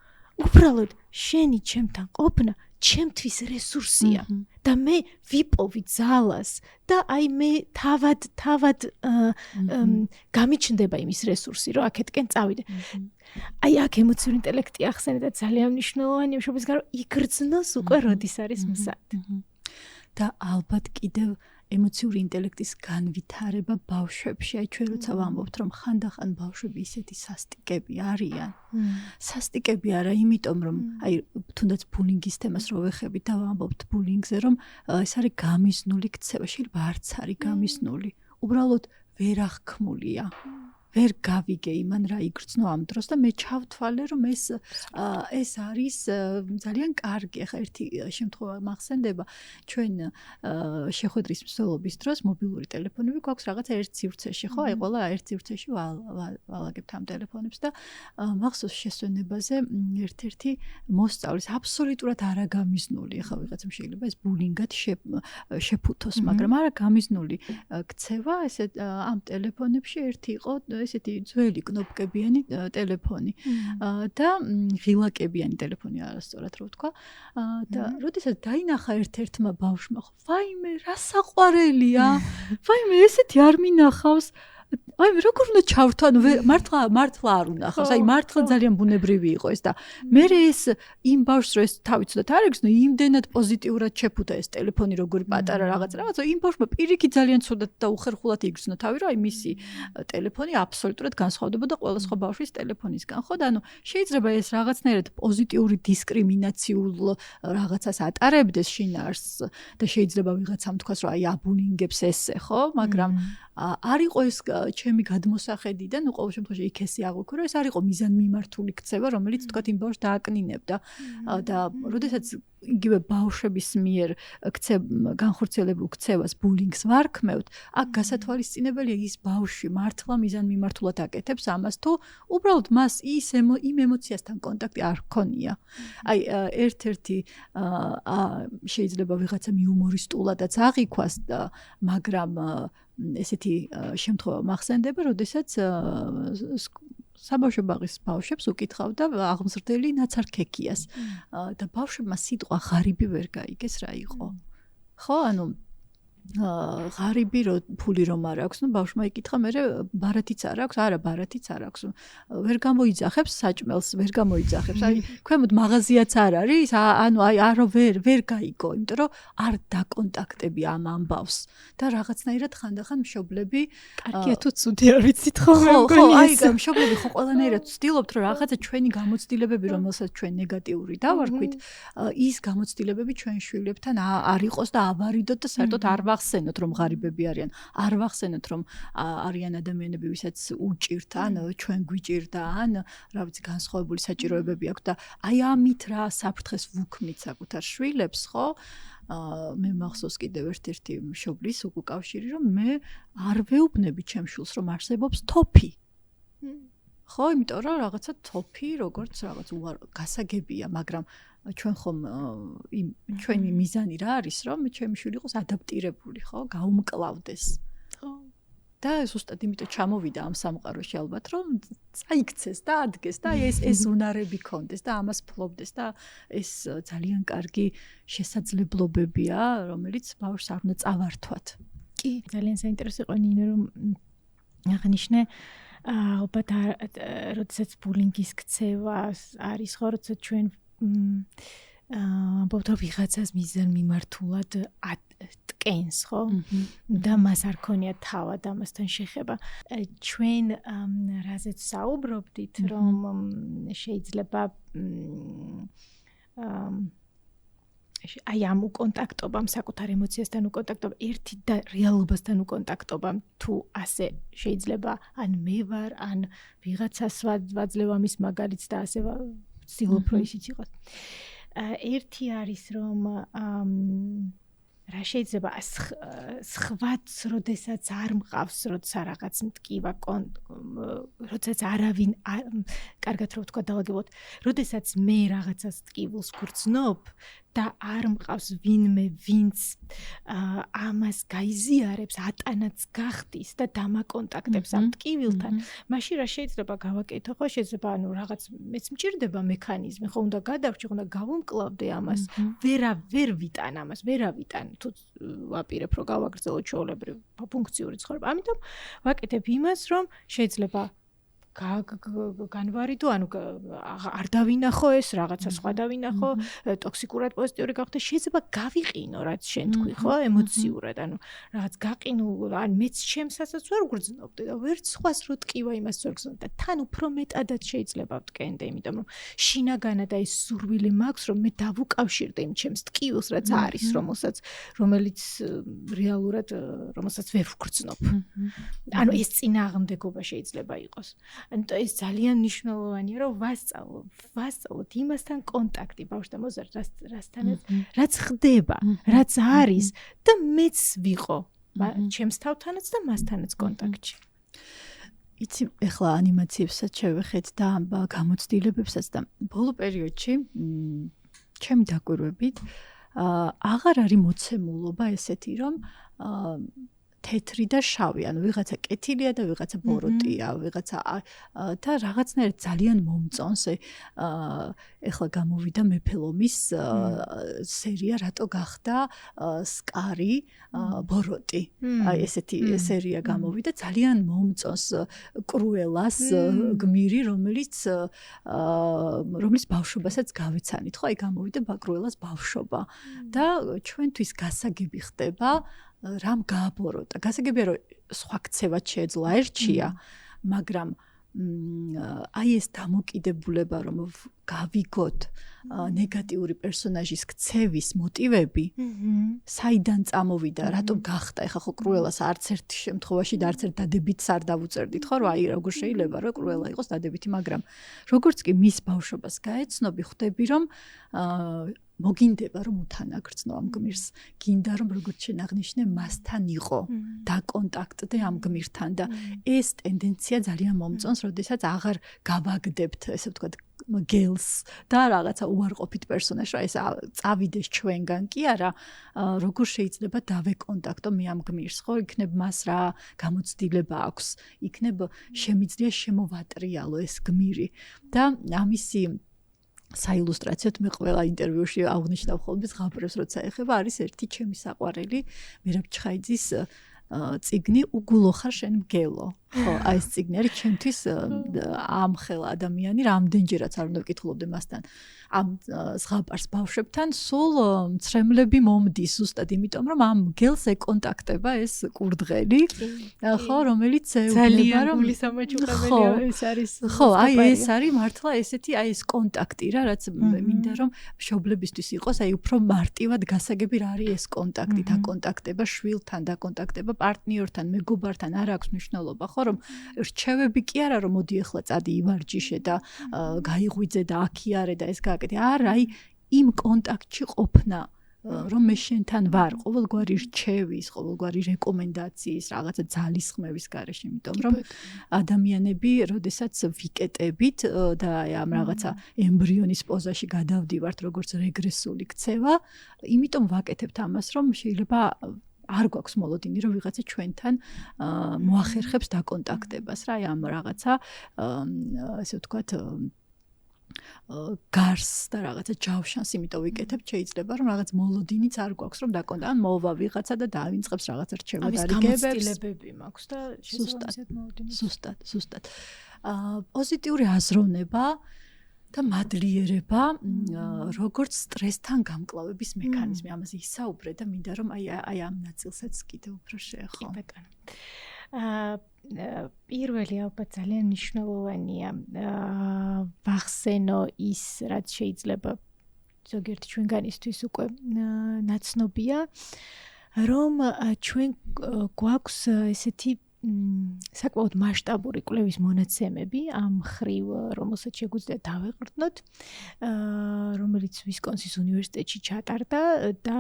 უბრალოდ შენი ჩემთან ყოფნა ჩემთვის რესურსია და მე ვიპოვი ძალას და აი მე თავად გამიჩნდება იმის რესურსი, რომ აქეთკენ წავიდე. აი აქ ემოციური ინტელექტი ახსენე და ძალიან მნიშვნელოვანია მშობლის გარო იგრძნოს უკვე როდის არის მსად.
და ალბათ კიდევ ემოციური ინტელექტის განვითარება ბავშვებში, აი ჩვენ როცა ვამბობთ, რომ ხანდახან ბავშვები ისეთი სასტიკები არიან. სასტიკები არა, იმიტომ რომ აი თუნდაც ბულინგის თემას რო ვეხებით და ვამბობთ ბულინგზე, რომ ეს არის გამიზნული ქცევა, შეიძლება არც არის გამიზნული. უბრალოდ ვერ აღქმულია. ვერ გავიგე იმან რა იგრძნო ამ დროს და მე ჩავთვალე რომ ეს არის ძალიან კარგი. ახლა ერთი შემთხვევა მახსენდება, ჩვენ შეხვედრის მსვლელობის დროს მობილური ტელეფონები გვაქვს რაღაცა ერთ სივრცეში, ხო? აი ყველა ერთ სივრცეში ვალაგებთ ამ ტელეფონებს და მახსოვს შესვენებაზე ერთ-ერთი მოსწავლის აბსოლუტურად არაგამიზნული, ახლა ვიღაცამ შეიძლება ეს ბულინგად შეფუთოს, მაგრამ არაგამიზნული ქცევა, ესე ამ ტელეფონებში ერთი იყო ესეთი ძველი კნოპკებიანი ტელეფონი და ღილაკებიანი ტელეფონი არასწორად რო ვთქვა და როდესაც დაინახა ერთ-ერთმა ბავშვმა ვაიმე რა საყვარელია ვაიმე ესეთი არ მინახავს აი როგორ უნდა ჩავრთო ანუ მართლა არ უნახავს აი მართლა ძალიან ბუნებრივი იყო ეს და მე ეს იმ ბავშვს რო ეს თავიცოდათ არ ეგს ნუ იმდენად პოზიტიურად შეფუთა ეს ტელეფონი როგორი პატარა რაღაცა იმ ბავშვმა პირიქით ძალიან ცუდად და უხერხულად იგრძნო თავი რომ აი მისი ტელეფონი აბსოლუტურად განსხვავდებოდა ყველა სხვა ბავშვის ტელეფონისგან ხო და ანუ შეიძლება ეს რაღაცნაირად პოზიტიური დისკრიმინაციულ რაღაცას ატარებდეს შინაარსს და შეიძლება ვიღაცამ თქვას რომ აი აბუნინგებს ესე ხო მაგრამ არ იყო ეს ჩემი გადმოსახედიდან ნუ ყოველ შემთხვევაში იქ ესე აღვიქვი რომ ეს არ იყო მიზანმიმართული ქცევა რომელიც თქვა იმ ბავშვს დააკნინებდა და როდესაც იგივე ბავშვების მიერ განხორციელებულ ქცევას ბულინგს ვარქმევთ აქ გასათვალისწინებელია ის ბავშვი მართლა მიზანმიმართულად აკეთებს ამას თუ უბრალოდ მას იმ ემოციასთან კონტაქტი არ ჰქონია აი ერთ-ერთი შეიძლება ვიღაცა მიუმორისტულადაც აღიქვას მაგრამ ესეთი შემთხვევა მახსენდება, როდესაც საბავშვო ბაღის ბავშვებს უკითხავდა აღმზრდელი ნაცარქექიას და ბავშვებმა სიტყვა ღარიბი ვერ გაიგეს რა იყო. ხო, ანუ ღარიბი ფული რომ არ აქვს, ნუ ბავშვმა იკითხა, მე ბარათიც არ აქვს, არა ბარათიც არ აქვს. ვერ გამოიძახებს საჭმელს, ვერ გამოიძახებს. აი, ქვემოთ მაღაზიაც არ არის, ანუ აი არო ვერ გაიგო, იმიტომ რომ არ დაკონტაქტები ამ ამბავს და რაღაცნაირად ხანდახან მშობლები
კარგია თუ ცუდი არ ვიცით ხო?
ხო, აი მშობლები ხო ყველანაირად ვცდილობთ რომ რაღაცა ჩვენი გამოცდილებები, რომელსაც ჩვენ ნეგატიური დავარქვით, ის გამოცდილებები ჩვენ შვილებთან არ იყოს და ავარიდოთ და საერთოდ არ ვახსენოთ რომ ღარიბები არიან არ ვახსენოთ რომ არიან ადამიანები ვისაც უჭირთ ან ჩვენ გვიჭირდა ან რა ვიცი განსხვავებული საჭიროებები აქვს და აი ამით რა საფრთხეს ვუქმნით საკუთარ შვილებს ხო მე მახსოვს კიდევ ერთ-ერთი მშობლის უკავშირი რომ მე არ ვეუბნები ჩემ შვილს რომ არსებობს თოფი ხო იმიტომ რომ რაღაცა თოფი როგორც რაღაც გასაგებია მაგრამ ჩვენ ხომ ჩვენი მიზანი რა არის რომ ჩემი შვილი იყოს ადაპტირებული ხო გაუმკლავდეს ხო და ზუსტად იმიტომ ჩამოვიდა ამ სამყაროში ალბათ რომ წაიქცეს და ადგეს და ეს უნარები ქონდეს და ამას ფლობდეს და ეს ძალიან კარგი შესაძლებლობებია რომელიც ბავშვს არ უნდა წავართვათ
კი ძალიან საინტერესო იყო ნინო რომ აღნიშნე ალბათ როდესაც ბულინგის ქცევა არის ხო როდესაც ჩვენ ამბობთ რომ ვიღაცას მიზანმიმართულად ტკენს ხო და მას არ ქონია თავად ამასთან შეხება ჩვენ რაზეც საუბრობდით რომ შეიძლება აი ამ უკონტაქტობამ საკუთარ ემოციასთან უკონტაქტობამ ერთი და რეალობასთან უკონტაქტობამ თუ ასე შეიძლება ან მე ვარ ან ვიღაცას ვაძლევ ამის მაგალითს და ასე ვცდილობ რომ ისიც იყოს ერთი არის რომ რა შეიძლება სხვაც როდესაც არ მყავს როცა რაღაც მტკივა როდესაც არავინ კარგად რო ვთქვა დავაგებოთ როდესაც მე რაღაცას ტკივილს გრძნობ და არ მყავს ვინმე ვინც ამას გაიზიარებს ატანაც გახდის და დამაკონტაქტებს ამ ტკივილთან მაშინ რა შეიძლება გავაკეთო ხო შეიძლება ანუ რაღაც მეც მჭირდება მექანიზმი ხო უნდა გადავრჩი უნდა გავუმკლავდე ამას ვერ ვიტან ამას ვერავიტან თუ ვაპირებ რომ გავაგრძელო ჩვეულებრივ ფუნქციური ცხოვრება ამიტომ ვაკეთებ იმას რომ შეიძლება განვარიდო, ანუ არ დავინახო ეს, რაღაცა სხვა დავინახო, ტოქსიკურად პოზიტიური გავხდე, შეიძლება გავიყინო, რაც შენ თქვი, ხო, ემოციურად, ანუ რაღაც გაყინულ, ან მეც ჩემსაც ვერ გრძნობდი და ვერც სხვას რო ტკივა იმას ვერ გრძნობდი და თან უფრო მეტადაც შეიძლება ვტკენდე, იმიტომ რომ შინაგანად აი სურვილი მაქვს, რომ მე დავუკავშირდე იმ ჩემს ტკივილს, რაც არის, რომელიც რეალურად რომელსაც ვერ ვგრძნობ. ანუ ეს წინააღმდეგობა შეიძლება იყოს. ანუ ეს ძალიან მნიშვნელოვანია, რომ ვასწავლოთ იმასთან კონტაქტი ბავშვთა მოზარდ, რაც ხდება, რაც არის და მეც ვიყო ჩემს თავთანაც და მასთანაც კონტაქტში.
იცი, ეხლა ანიმაციებსაც შევეხეთ და გამოცდილებებსაც და ბოლო პერიოდში ჩემი დაკვირვებით აღარ არის მოცემულობა ესეთი, რომ თეთრი და შავი, ანუ ვიღაცა კეთილია და ვიღაცა ბოროტია, ვიღაცა და რაღაცნაირად ძალიან მომწონს. ეხლა გამოვიდა მეფელომის სერია რატო გახდა სკარი ბოროტი. აი ესეთი სერია გამოვიდა, ძალიან მომწონს კრუელას გმირი, რომელიც ბავშვობასაც გავეცანით, ხო? აი გამოვიდა კრუელას ბავშვობა და ჩვენთვის გასაგები ხდება რამ გააბოროტა. გასაგებია რომ სხვა ქცევაც შეეძლო აერჩია, მაგრამ აი ეს დამოკიდებულება რომ გავიგოთ ნეგატიური პერსონაჟის ქცევის მოტივები, საიდან წამოვიდა, რატომ გახდა, ეხლა ხო კრუელას არც ერთ შემთხვევაში და არც ერთ დადებითს არ დავუწერდით, ხო, რომ აი როგორ შეიძლება რომ კრუელა იყოს დადებითი, მაგრამ როგორც კი მის ბავშვობას გაეცნობი, ხვდები რომ მოგინდება რომ უთანაგრძნო ამ გმირს, გინდა რომ როგორც შენ აღნიშნე მასთან იყო, დაკონტაქტდე ამ გმირთან და ეს ტენდენცია ძალიან მომწონს, როდესაც აღარ გავაგდებთ, ესე ვთქვათ, გელს და რაღაცა უარყოფით პერსონაჟს, რა ეს წავიდეს ჩვენგან კი არა, როგორ შეიძლება დავეკონტაქტო მე ამ გმირს, ხო, იქნებ მას რა გამოცდილება აქვს, იქნებ შემიძლია შემოვატრიალო ეს გმირი და ამისი საილუსტრაციოდ მე ყველა ინტერვიუში აღნიშნავ ხოლმე ზღაპრებს როცა ეხება არის ერთი ჩემი საყვარელი მირაბ ჩხაიძის წიგნი უგულო ხარ შენ მგელო ხო აი ეს წიგნი არის ჩემთვის ამხელა ადამიანი რამდენჯერაც არ უნდა ვკითხულობდე მასთან ამ ზღაპარს ბავშვებთან სულ მცრემლები მომდის ზუსტად იმიტომ რომ ამ მგელს ეკონტაქტება ეს კურდღელი ხო რომელიც
ძალიან გული სამაჯურებელია ეს არის
ხო აი ეს არის მართლა ესეთი აი ეს კონტაქტი რა რაც მინდა რომ მშობლებისთვის იყოს აი უფრო მარტივად გასაგები რა არის ეს კონტაქტი დაკონტაქტება შვილთან დაკონტაქტება პარტნიორთან მეგობართან არ აქვს მნიშვნელობა ხო რომ რჩევები კი არა რომ მოდი ახლა წადი ივარჯიშე და გაიღვიძე და აქიარე და ეს გააკეთე არა აი იმ კონტაქტში ყოფნა რომ მე შენთან ვარ ყოველგვარი რჩევის ყოველგვარი რეკომენდაციის რაღაცა ძალისხმევის გარეშე იმიტომ რომ ადამიანები როდესაც ვიკეტებით და აი ამ რაღაცა ემბრიონის პოზაში გადავდივართ როგორც რეგრესული ქცევა იმიტომ ვაკეთებთ ამას რომ შეიძლება არ გვაქვს მოლოდინი რომ ვიღაცა ჩვენთან მოახერხებს დაკონტაქტებას რა აი ამ რაღაცა ასე ვთქვათ გარს და რაღაცა ჯავშანს იმიტომ ვიკეთებ შეიძლება რომ რაღაც მოლოდინიც არ გვაქვს რომ დაკონტაქტ ან მოვა ვიღაცა და დავინწყებს რაღაცა რჩევა დარიგებებს
გამოცდილებები მაქვს და შესაძლოა მოლოდინიც
ზუსტად პოზიტიური აზროვნება და მადლიერება როგორც სტრესთან გამკლავების მექანიზმი ამაზე ისაუბრე და მინდა რომ აი ამ ნაწილსაც კიდევ უფრო შეეხო.
კი ბატონო. პირველი ალბათ ძალიან მნიშვნელოვანია ვახსენო ის რაც შეიძლება ზოგიერთ ჩვენგანისთვის უკვე ნაცნობია რომ ჩვენ გვაქვს ესეთი საკმაოდ მასშტაბური კვლევის მონაცემები ამ ხრივ რომელსაც შეგვიძლია დავეყრდნოთ რომელიც ვისკონსინის უნივერსიტეტში ჩატარდა და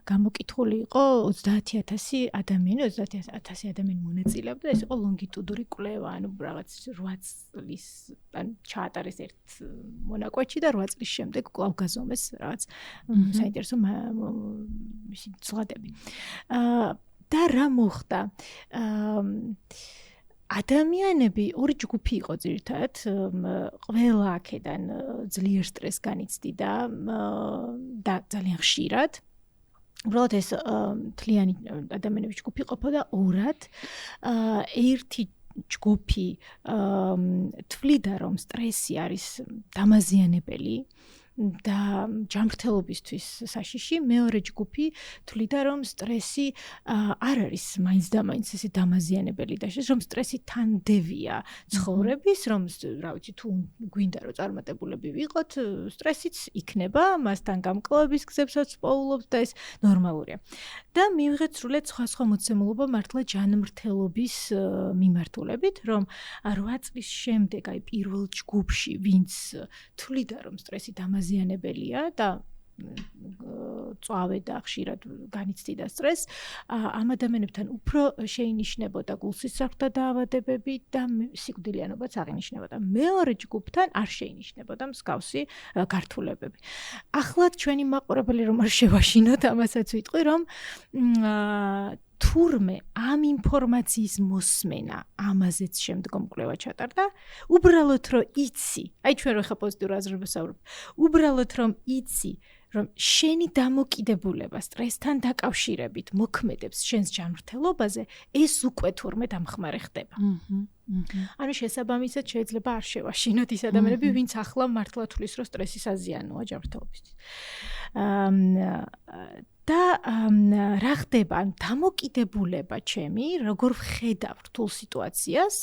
გამოკითხული იყო 30000 ადამიანი 30000 ადამიანი მონაწილეობდა ეს იყო ლონგიტუდური კვლევა ანუ რაღაც 8 წლის ან ჩაატარეს ერთ მონაკვეთში და 8 წლის შემდეგ კვლავ გაზომეს რაღაც საინტერესო მისი ცვლადები და რა მოხდა? ადამიანები ორი ჯგუფი იყო ძირითადად, ყველა აქედან ძლიერ სტრესს განიცდიდა და ძალიან ხშირად. უბრალოდ ეს თლიანი ადამიანების ჯგუფი ყოფოდა ორად. ერთი ჯგუფი თვლიდა რომ სტრესი არის დამაზიანებელი და ჯანმრთელობისთვის საშიში მეორე ჯგუფი თვლიდა რომ სტრესი არ არის მაინც და მაინც ესე დამაზიანებელი და რომ სტრესი თანდევია ცხოვრების რომ რა ვიცი თუ გვინდა რომ წარმატებულები ვიყოთ სტრესიც იქნება მასთან გამკლავების გზებსაც პოულობთ და ეს ნორმალურია და მივიღეთ სრულიად სხვა მოცემულობა მართლა ჯანმრთელობის მიმართულებით რომ 8 წლის შემდეგ აი პირველ ჯგუფში ვინც თვლიდა რომ სტრესი დამაზიანებელია და წავე და ხშირად განიცდიდა სტრესს ამ ადამიანებთან უფრო შეინიშნებოდა გულსისრახთა დაავადებები და სიკვდილიანობაც აღინიშნებოდა მეორე ჯგუფთან არ შეინიშნებოდა მსგავსი გართულებები ახლა ჩვენი მაყურებელი რომ არ შევაშინოთ ამასაც ვიტყვი რომ თურმე ამ ინფორმაციის მოსმენა ამაზეც შემდგომ კვლევა ჩატარდა, უბრალოდ რომ იცი, აი ჩვენ რო ხა პოზიტიურ აზრებს ვსაუბრობ, უბრალოდ რომ იცი, რომ შენი დამოკიდებულება სტრესთან დაკავშირებით მოქმედებს შენს ჯანმრთელობაზე, ეს უკვე თურმე დამხმარე ხდება. ანუ შესაბამისად შეიძლება არ შევაშინოთ ის ადამიანები, ვინც ახლა მართლა თulis რომ სტრესი საზიანოა ჯანმრთელობისთვის. და რა ხდება? დამოკიდებულება ჩემი, როგორ ვხედავ რთულ სიტუაციას,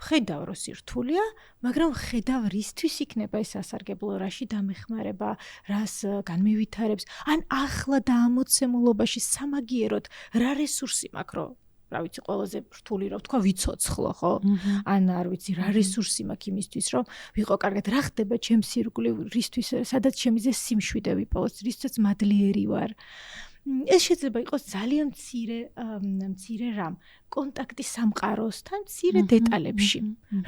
ხედავ რომ სირთულია, მაგრამ ხედავ რისთვის იქნება ეს სასარგებლო, რაში დამეხმარება, რას განმევითარებს, ან ახლა და ამოცემულობაში სამაგიეროდ რა რესურსი მაქვს, რომ რა ვიცი, ყველაზე რთული რომ თქვა ვიცოცხლო, ხო? ან არ ვიცი, რა რესურსი მაქვს იმისთვის, რომ ვიყო კარგად, რა ხდება ჩემს ირგვლივ, რისთვის, სადაც შემიძე სიმშვიდე ვიპოვოს, რისთვისაც მადლიერი ვარ. ეს შეიძლება იყოს ძალიან მცირე რამ, კონტაქტი სამყაროსთან მცირე დეტალებში.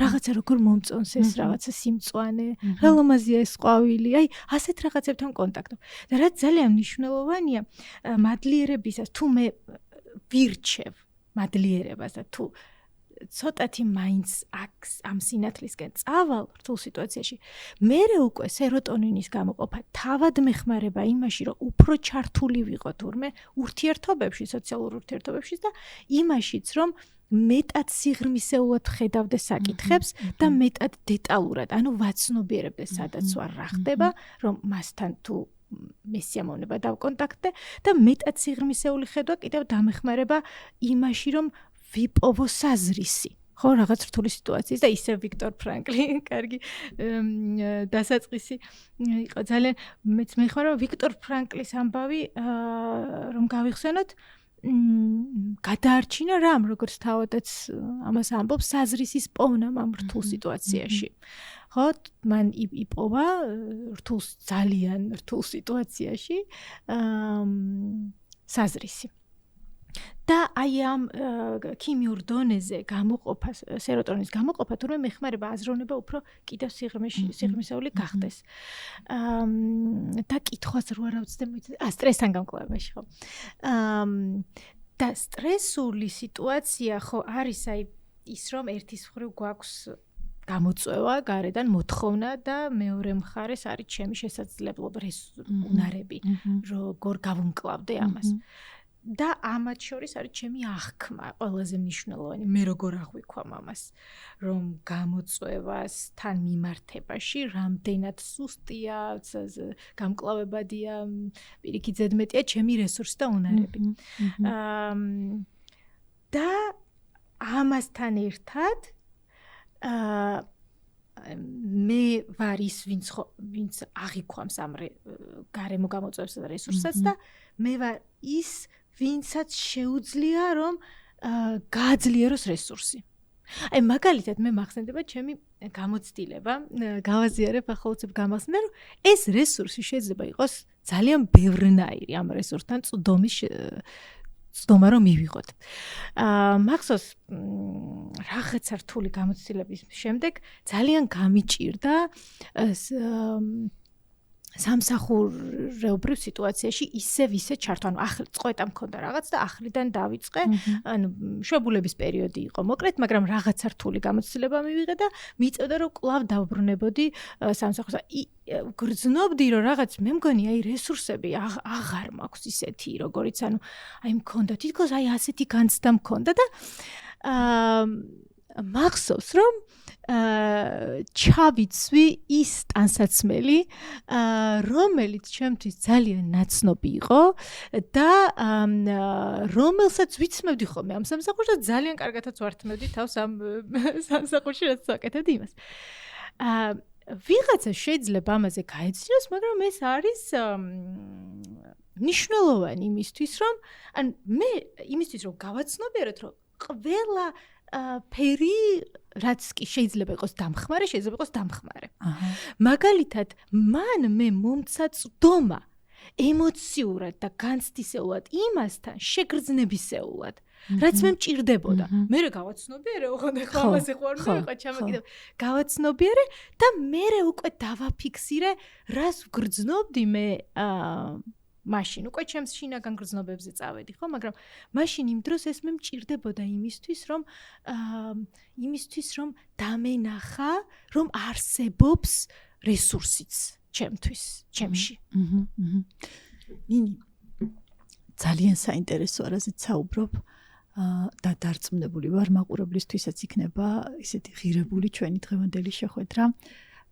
რაღაცა როგორ მომწონს ეს რაღაცა სიმწვანე, რა ლამაზია ეს ყვავილი, აი ასეთ რაღაცებთან კონტაქტობ. და რაც ძალიან მნიშვნელოვანია, მადლიერებისას თუ მე ვირჩევ მადლიერებას და თუ ცოტათი მაინც ამ სინათლისკენ წავალ რთულ სიტუაციაში, მერე უკვე სეროტონინის გამოყოფა თავად მეხმარება იმაში, რომ უფრო ჩართული ვიყო თურმე ურთიერთობებში, სოციალურ ურთიერთობებში და იმაშიც, რომ მეტად სიღრმისეულად ხედავდე საკითხებს და მეტად დეტალურად, ანუ ვაცნობიერებდე სადაც ვარ, რა ხდება, რომ მასთან თუ მესიამოვნება დავკონტაქტდე და მეტად სიღრმისეული ხედვა კიდევ დამეხმარება იმაში, რომ ვიპოვო საზრისი. ხო, რაღაც რთული სიტუაციის და ისე ვიქტორ ფრანკლი, კარგი დასაწყისი იყო ძალიან მეც მეხმარა ვიქტორ ფრანკლის ამბავი, რომ გავიხსენოთ, გადაარჩინა რამ, როგორც თავადაც ამას ამბობს, საზრისის პოვნა ამ რთულ სიტუაციაში. ხო, მან იპოვა ძალიან რთულ სიტუაციაში საზრისი. და აი ამ ქიმიურ დონეზე გამოყოფა, სეროტონინის გამოყოფა, თურმე მეხმარება აზროვნება უფრო კიდევ სიღრმისეული გახდეს. და კითხვას რო არ ავწდე, სტრესთან გამკლავებაში, ხო. და სტრესული სიტუაცია ხო არის აი ის რომ ერთის მხრივ გვაქვს გამოწვევა გარედან მოთხოვნა და მეორე მხარეს არის ჩემი შესაძლებლობა, უნარები, როგორ გავუმკლავდე ამას. და ამათ შორის არის ჩემი აღქმა, ყველაზე მნიშვნელოვანი, მე როგორ აღვიქვამ ამას, რომ გამოწვევას თან მიმართებაში რამდენად სუსტია, გამკლავებადია, პირიქით ზედმეტია ჩემი რესურსი და უნარები. და ამასთან ერთად მე ვარ ის ვინც აღიქვამს ამ გარემო გამოწვევებსა და რესურსსაც და მე ვარ ის ვინცაც შეუძლია რომ გააძლიეროს რესურსი. აი მაგალითად მე მახსენდება ჩემი გამოცდილება, გავაზიარებ ახლა უცებ გამახსენდა რომ ეს რესურსი შეიძლება იყოს ძალიან ბევრნაირი ამ რესურსთან წდომა რომ მივიღოთ. მახსოვს რაღაცა რთული გამოცდილების შემდეგ ძალიან გამიჭირდა სამსახურეობრივ სიტუაციაში ისე ჩართვა, ანუ ახლა წყვეტა მქონდა რაღაც და ახლიდან დავიწყე, ანუ შვებულების პერიოდი იყო მოკლედ, მაგრამ რაღაცა რთული გამოცდილება მივიღე და მიწევდა რომ კვლავ დავბრუნებოდი სამსახურს. გრძნობდი რომ რაღაც მე მგონი აი რესურსები აღარ მაქვს ისეთი, როგორიც ანუ აი მქონდა, თითქოს აი ასეთი განცდა მქონდა და მახსოვს რომ ჩავიცვი ის ტანსაცმელი, რომელიც ჩემთვის ძალიან ნაცნობი იყო და რომელსაც ვიცმევდი ხოლმე ამ სამსახურში და ძალიან კარგადაც ვართმევდი თავს ამ სამსახურში, რაც ვაკეთებდი იმას. ვიღაცა შეიძლება ამაზე გაეცნოს, მაგრამ ეს არის მნიშვნელოვანი იმისთვის, რომ ან მე იმისთვის რომ გავაცნობიეროთ, რომ ყველა ფერი რაც კი შეიძლება იყოს დამხმარე, შეიძლება იყოს დამხმარე. მაგალითად, მან მე მომცა წდომა ემოციურად და განცდისეულად იმასთან შეგრძნებისეულად, რაც მე მჭირდებოდა. მე გავაცნობიერე, ოღონდ ახლა ამაზე ხوار მეყვა ჩამოკიდებ. გავაცნობიერე და მე უკვე დავაფიქსირე, რას ვგრძნობდი მე მაშინ უკვე ჩემს შინაგან გრძნობებზე წავედი, ხო, მაგრამ მაშინ იმ დროს ეს მე მჭირდებოდა იმისთვის, რომ დამენახა, რომ არსებობს რესურსიც ჩემთვის, ჩემში.
ნინი ძალიან საინტერესოა, რაზეც საუბრობ და დარწმუნებული ვარ, მაყურებლისთვისაც იქნება ისეთი ღირებული ჩვენი დღევანდელი შეხვედრა.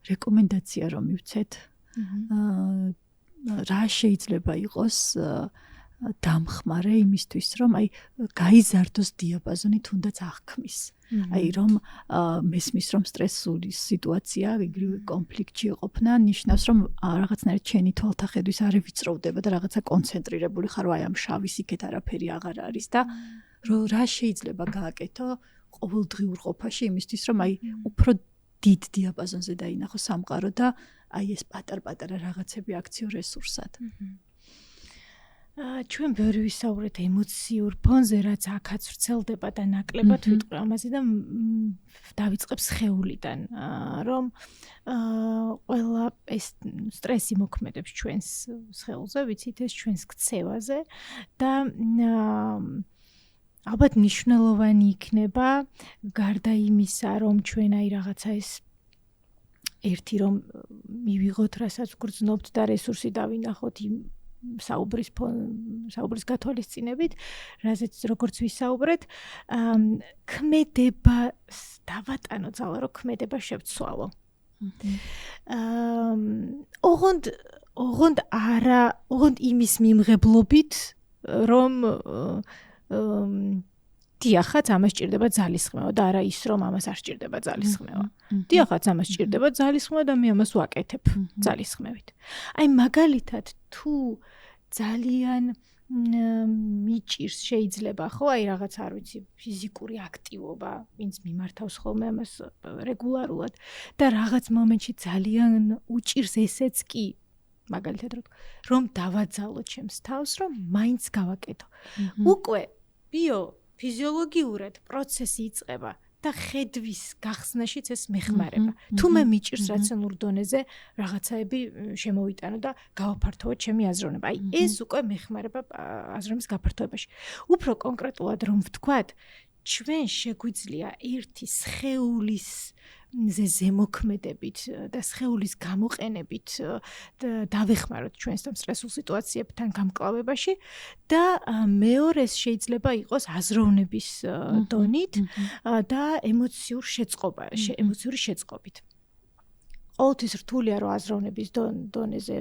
რეკომენდაცია რომ მივცეთ, რა შეიძლება იყოს დამხმარე იმისთვის, რომ გაიზარდოს დიაპაზონი თუნდაც აღქმის. რომ მესმის რომ სტრესული სიტუაცია, იგივე კონფლიქტში ყოფნა ნიშნავს, რომ რაღაცნაირად შენი თვალთახედვის არ ვიწროვდება და რაღაცა კონცენტრირებული ხარ, ამ შავის იქეთ არაფერი აღარ არის და რა შეიძლება გააკეთო ყოველდღიურ ყოფაში იმისთვის, რომ უფრო დიდ დიაპაზონზე დაინახო სამყარო და ეს პატარ-პატარა რაღაცები აქციო რესურსად.
ჩვენ ბევრი ვისაუბრეთ ემოციურ ფონზე, რაც აქაც ვრცელდება და ნაკლებად ვიტყვი ამაზე და დავიწყებ სხეულიდან, რომ ყველა ეს სტრესი მოქმედებს ჩვენს სხეულზე, ვიცით ეს ჩვენს ქცევაზე და ალბათ მნიშვნელოვანი იქნება გარდა იმისა, რომ ჩვენ რაღაცა ეს ერთი რომ მივიღოთ, რასაც გვგრძნობთ და რესურსი დავინახოთ იმ საუბრის გათვალისწინებით, რაზეც როგორც ვისაუბრეთ, ქმედება დავატანო ძალა, რომ ქმედება შევცვალო. ოღონდ იმის მიმღებლობით, რომ დიახაც ამას სჭირდება ძალისხმევა და არა ის რომ ამას არ სჭირდება ძალისხმევა. დიახაც ამას სჭირდება ძალისხმევა და მე ამას ვაკეთებ ძალისხმევით. მაგალითად თუ ძალიან მიჭირს შეიძლება ხო რაღაც არ ვიცი ფიზიკური აქტივობა, ვინც მიმართავს ხოლმე ამას რეგულარულად და რაღაც მომენტში ძალიან უჭირს ესეც კი მაგალითად რომ დავაძალო ჩემს თავს რომ მაინც გავაკეთო. უკვე ფიზიოლოგიურად პროცესი იწყება და ხედვის გახსნაშიც ეს მეხმარება. თუ მე მიჭირს რაციონალურ დონეზე რაღაცაები შემოვიტანო და გავაფართოვო ჩემი აზროვნება. ეს უკვე მეხმარება აზროვნების გაფართოებაში. უფრო კონკრეტულად რომ ვთქვათ, ჩვენ შეგვიძლია ერთი სხეულის ზემოქმედებით და სხეულის გამოყენებით დავეხმაროთ ჩვენს სტრესულ სიტუაციებთან გამკლავებაში და მეორეს შეიძლება იყოს აზროვნების დონით და ემოციური შეწყობით. ყოველთვის რთულია რომ აზროვნების დონეზე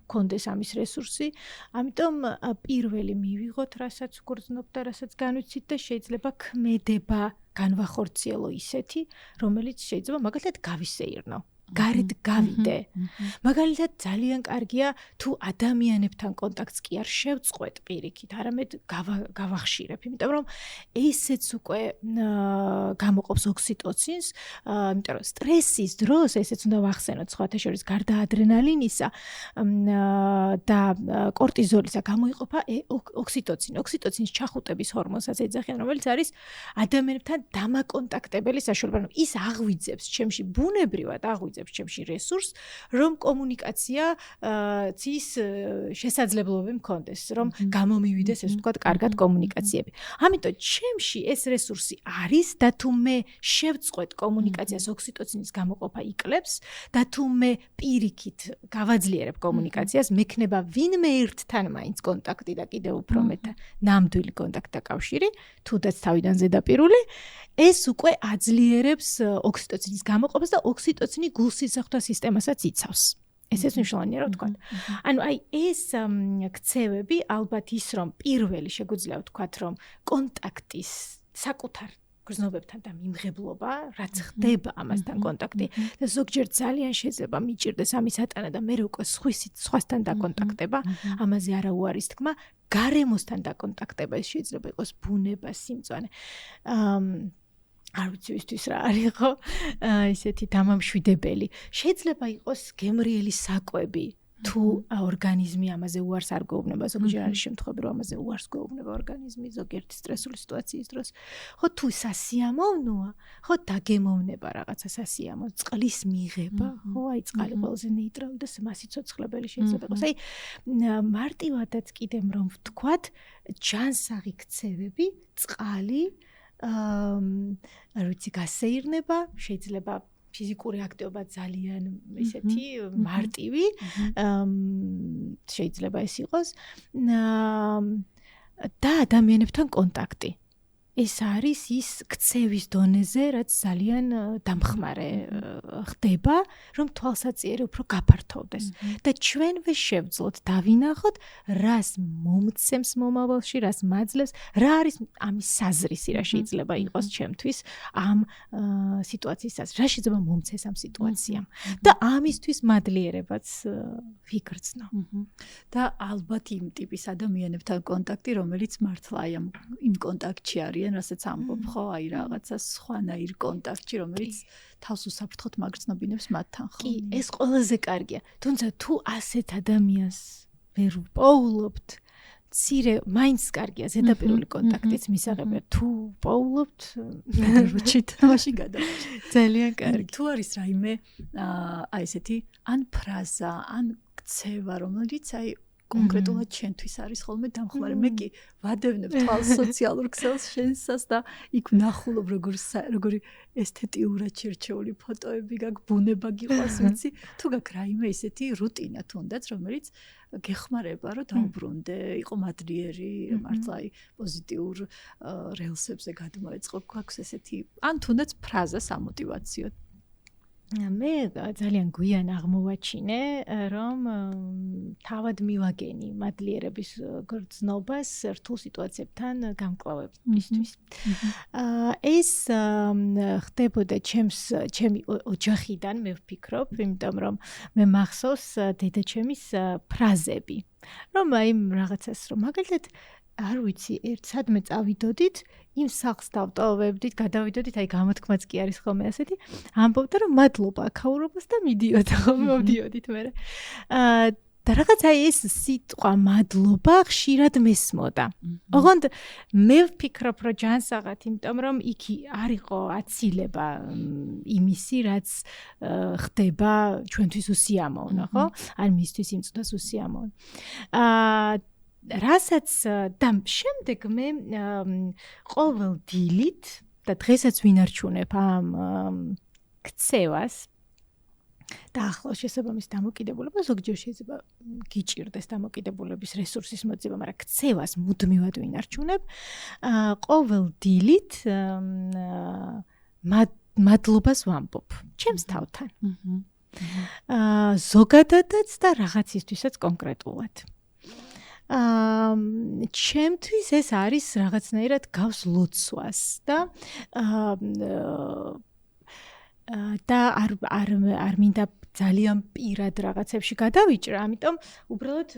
გქონდეს ამის რესურსი, ამიტომ პირველი მივიღოთ, რასაც გვგრძნობთ და რასაც განვიცით და შეიძლება ქმედება განვახორციელო ისეთი, რომელიც შეიძლება მაგალითად გავისეირნო. გარეთ გავიდე. მაგალითად ძალიან კარგია თუ ადამიანებთან კონტაქტს კი არ შევწყვეტ პირიქით, არამედ გავახშირებ, იმიტომ რომ ესეც უკვე გამოყოფს ოქსიტოცინს, იმიტომ რომ სტრესის დროს ესეც უნდა ვახსენოთ სხვათა შორის გარდა ადრენალინისა და კორტიზოლისა გამოიყოფა ოქსიტოცინი. ოქსიტოცინის ჩახუტების ჰორმონსაც ეძახიან, რომელიც არის ადამიანებთან დამაკონტაქტებელი საშუალება. ის აღვიძებს ჩემში ბუნებრივად ჩემში რესურს, რომ კომუნიკაცია ცის შესაძლებლობები მქონდეს, რომ გამომივიდეს ესე ვთქვათ, კარგად კომუნიკაციები. ამიტომ ჩემში ეს რესურსი არის და თუ მე შევწყვეტ კომუნიკაციას, ოქსიტოცინის გამოყოფა იკლებს და თუ მე პირიქით გავაძლიერებ კომუნიკაციას, მექნება ვინმე ერთთან მაინც კონტაქტი და კიდევ უფრო მეტად ნამდვილი კონტაქტი და კავშირი, თუდაც თავიდან ზედაპირული, ეს უკვე აძლიერებს ოქსიტოცინის გამოყოფას და ოქსიტოცინი გულსისხლთა სისტემასაც იცავს. ესეც მნიშვნელოვანია რა ვთქვათ. ეს ქცევები ალბათ ის რომ პირველი შეგვიძლია ვთქვათ რომ კონტაქტის საკუთარ გრძნობებთან და მიმღებლობა, რაც ხდება ამასთან კონტაქტი და ზოგჯერ ძალიან შეიძლება მიჭირდეს ამის ატანა და მე უკვე სხვასთან დაკონტაქტება, ამაზე არა უარის თქმა, გარემოსთან დაკონტაქტება ეს შეიძლება იყოს ბუნება, სიმწვანე. არ ვიცი ვისთვის რა არის ხო? ისეთი დამამშვიდებელი. შეიძლება იყოს გემრიელი საკვები თუ ორგანიზმი ამაზე უარს არ გვეუბნება, ზოგჯერ არის შემთხვევები, რომ ამაზე უარს გვეუბნება ორგანიზმი ზოგიერთი სტრესული სიტუაციის დროს. ხო, თუ სასიამოვნოა, ხო, დაგემოვნება რაღაცა სასიამოვნო, წყლის მიღება, ხო, აი წყალი ყველაზე ნეიტრალური და მასიცოცხლებელი შეიძლება იყოს. აი მარტივადაც კიდე რომ ვთქვათ, ჯანსაღი ქცევები, წყალი არ ვიცი, გასეირნება, შეიძლება ფიზიკური აქტივობა ძალიან ისეთი მარტივი შეიძლება ეს იყოს და ადამიანებთან კონტაქტი. ეს არის ის ქცევის დონეზე, რაც ძალიან დამხმარე ხდება, რომ თვალსაჩინო უფრო გაფართოვდეს და ჩვენვე შევძლოთ დავინახოთ, რას მომცემს მომავალში, რას მაძლევს, რა არის ამის საზრისი, რა შეიძლება იყოს ჩემთვის ამ სიტუაციის, რა შეიძლება მომცეს ამ სიტუაციამ და ამისთვის მადლიერებაც ვიგრძნო.
და ალბათ იმ ტიპის ადამიანებთან კონტაქტი, რომელიც მართლა აი იმ კონტაქტში არის რასაც ამბობ ხო აი რაღაცა სხვანაირ კონტაქტში რომელიც თავს უსაფრთხოდ მაგრძნობინებს მათთან ხო
კი ეს ყველაზე კარგია თუმცა თუ ასეთ ადამიანს ვერ პოულობთ ცირე მაინც კარგია ზედაპირული კონტაქტიც მისაღებია თუ პოულობთ
გადავჭით მაშინ გადავჭით
ძალიან კარგი
თუ არის რაიმე აი ესეთი ან ფრაზა ან ქცევა რომელიც აი კონკრეტულად ჩვენთვის არის ხოლმე დამხმარე. მე კი ვადევნებ თვალს სოციალურ ქსელს შენსას და იქ ვნახულობ როგორი ესთეტიურად შერჩეული ფოტოები გაქვს, ბუნება გიყვარს, ვიცი, თუ გაქვს რაიმე ისეთი რუტინა თუნდაც, რომელიც გეხმარება, რომ დაუბრუნდე, იყო მადლიერი, მართლა აი პოზიტიურ რელსებზე გადმოეწყო, გვაქვს ესეთი, ან თუნდაც ფრაზა სამოტივაციო.
მე ძალიან გვიან აღმოვაჩინე, რომ თავად მივაგენი მადლიერების გრძნობას რთულ სიტუაციებთან გამკლავებისთვის. ეს ხდებოდა ჩემი ოჯახიდან, მე ვფიქრობ, იმიტომ რომ მე მახსოვს დედაჩემის ფრაზები, რომ აი რაღაცას რომ მაგალითად არ ვიცი, ერთ სადმე წავიდოდით, იმ სახლს დავტოვებდით, გადავიდოდით, აი გამოთქმაც კი არის ხოლმე ასეთი, ამბობდა რომ მადლობა აქაურობას და მიდიოთ ხოლმე მოვდიოდით მე. და რაღაც აი ეს სიტყვა მადლობა ხშირად მესმოდა. ოღონდ მე ვფიქრობ, რომ ჯანსაღად, იმიტომ რომ იქ არისო აცილება იმისი, რაც ხდება ჩვენთვის უსიამოვნო, ხო? ან მისთვის იმ წუთას უსიამოვნო. რასაც და შემდეგ მე ყოველ დილით და დღესაც ვინარჩუნებ ამ ქცევას და ახლოს შესაბამის დამოკიდებულება ზოგჯერ შეიძლება გიჭირდეს დამოკიდებულების რესურსის მოძება, მაგრამ ქცევას მუდმივად ვინარჩუნებ. ყოველ დილით მადლობას ვამბობ ჩემს თავთან. ზოგადადაც და რაღაცისთვისაც კონკრეტულად. ჩემთვის ეს არის რაღაცნაირად გავს ლოცვას და არ მინდა ძალიან პირად რაღაცებში გადავიჭრა, ამიტომ უბრალოდ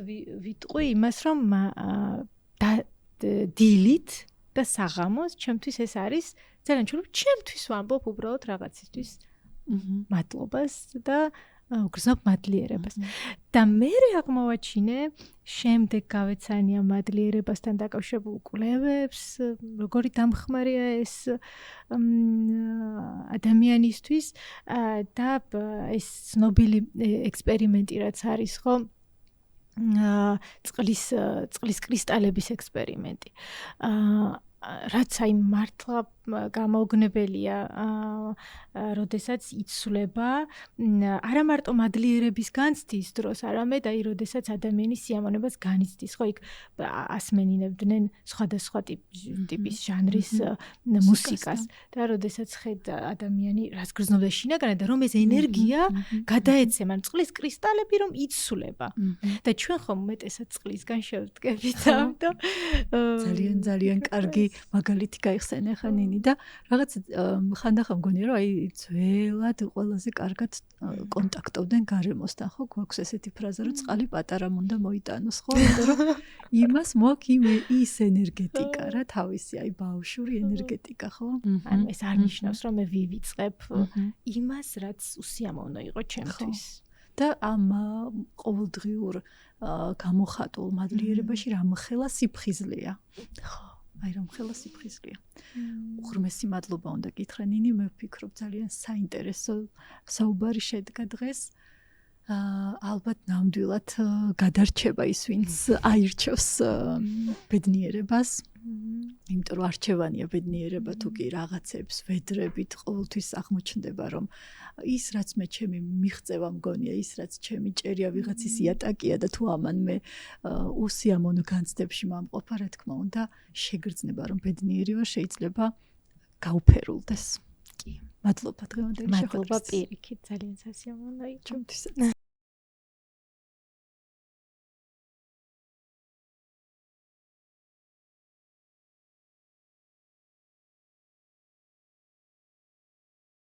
ვიტყვი იმას, რომ დილით და საღამოს ჩემთვის ეს არის ძალიან ჩვენი ჩემთვის ვამბობ უბრალოდ რაღაცისთვის მადლობას და გრძნობ მადლიერებას. და მე აღმოვაჩინე შემდეგ გავეცანია მადლიერებასთან დაკავშირებულ კვლევებს, როგორი დამხმარეა ეს ადამიანისთვის და ეს ცნობილი ექსპერიმენტი რაც არის ხო წყლის კრისტალების ექსპერიმენტი. რაც აი მართლა გამოგნებელია, როდესაც იცვლება არა მარტო მადლიერების განცდის დროს, არამედ აი როდესაც ადამიანის სიამოვნებას განიცდის, ხო იქ ასმენინებდნენ სხვადასხვა ტიპის ჟანრის მუსიკას და როდესაც ხედა ადამიანი რას გრძნობდა შინაგანად და რომ ეს ენერგია გადაეცემა წყლის კრისტალები რომ იცვლება და ჩვენ ხომ უმეტესად წყლისგან შევდგებით, ამიტომ
ძალიან კარგი მაგალითი გაიხსენე ხა ნინი და რაღაც ხანდახან მგონია რომ აი ძველად ყველაზე კარგად კონტაქტობდნენ გარემოსთან ხო გვაქვს ესეთი ფრაზა რომ წყალი პატარა მუნდა მოიტანოს ხო იმიტომ რომ იმას მოაქვს ის ენერგეტიკა რა თავისი აი ბავშვური ენერგეტიკა ხო
ანუ ეს არ ნიშნავს რომ მე ვივიწყებ იმას რაც უსიამოვნო იყო ჩემთვის
და ამ ყოველდღიურ გამოხატულ მადლიერებაში რამხელა სიფხიზლეა. ხო, აი რამხელა სიფხიზლეა. უღრმესი მადლობა უნდა გითხრა ნინი, მე ვფიქრობ ძალიან საინტერესო საუბარი შედგა დღეს. ალბათ ნამდვილად გადარჩება ის, ვინც აირჩევს ბედნიერებას. იმიტომ რომ არჩევანია ბედნიერება თუ კი რაღაცებს ვედრებით ყოველთვის აღმოჩნდება რომ ის რაც მე ჩემი მიღწევა მგონია, ის რაც ჩემი ჭერია ვიღაცის იატაკია და თუ ამან მე უსიამოვნო განცდებში მომყოფა, რა თქმა უნდა, შეგრძნება რომ ბედნიერება შეიძლება გაუფერულდეს. კი, მადლობა დღევანდელი შეხვედრისთვის.
მადლობა პირიქით, ძალიან სასიამოვნო იყო.
ჩემთვისაც.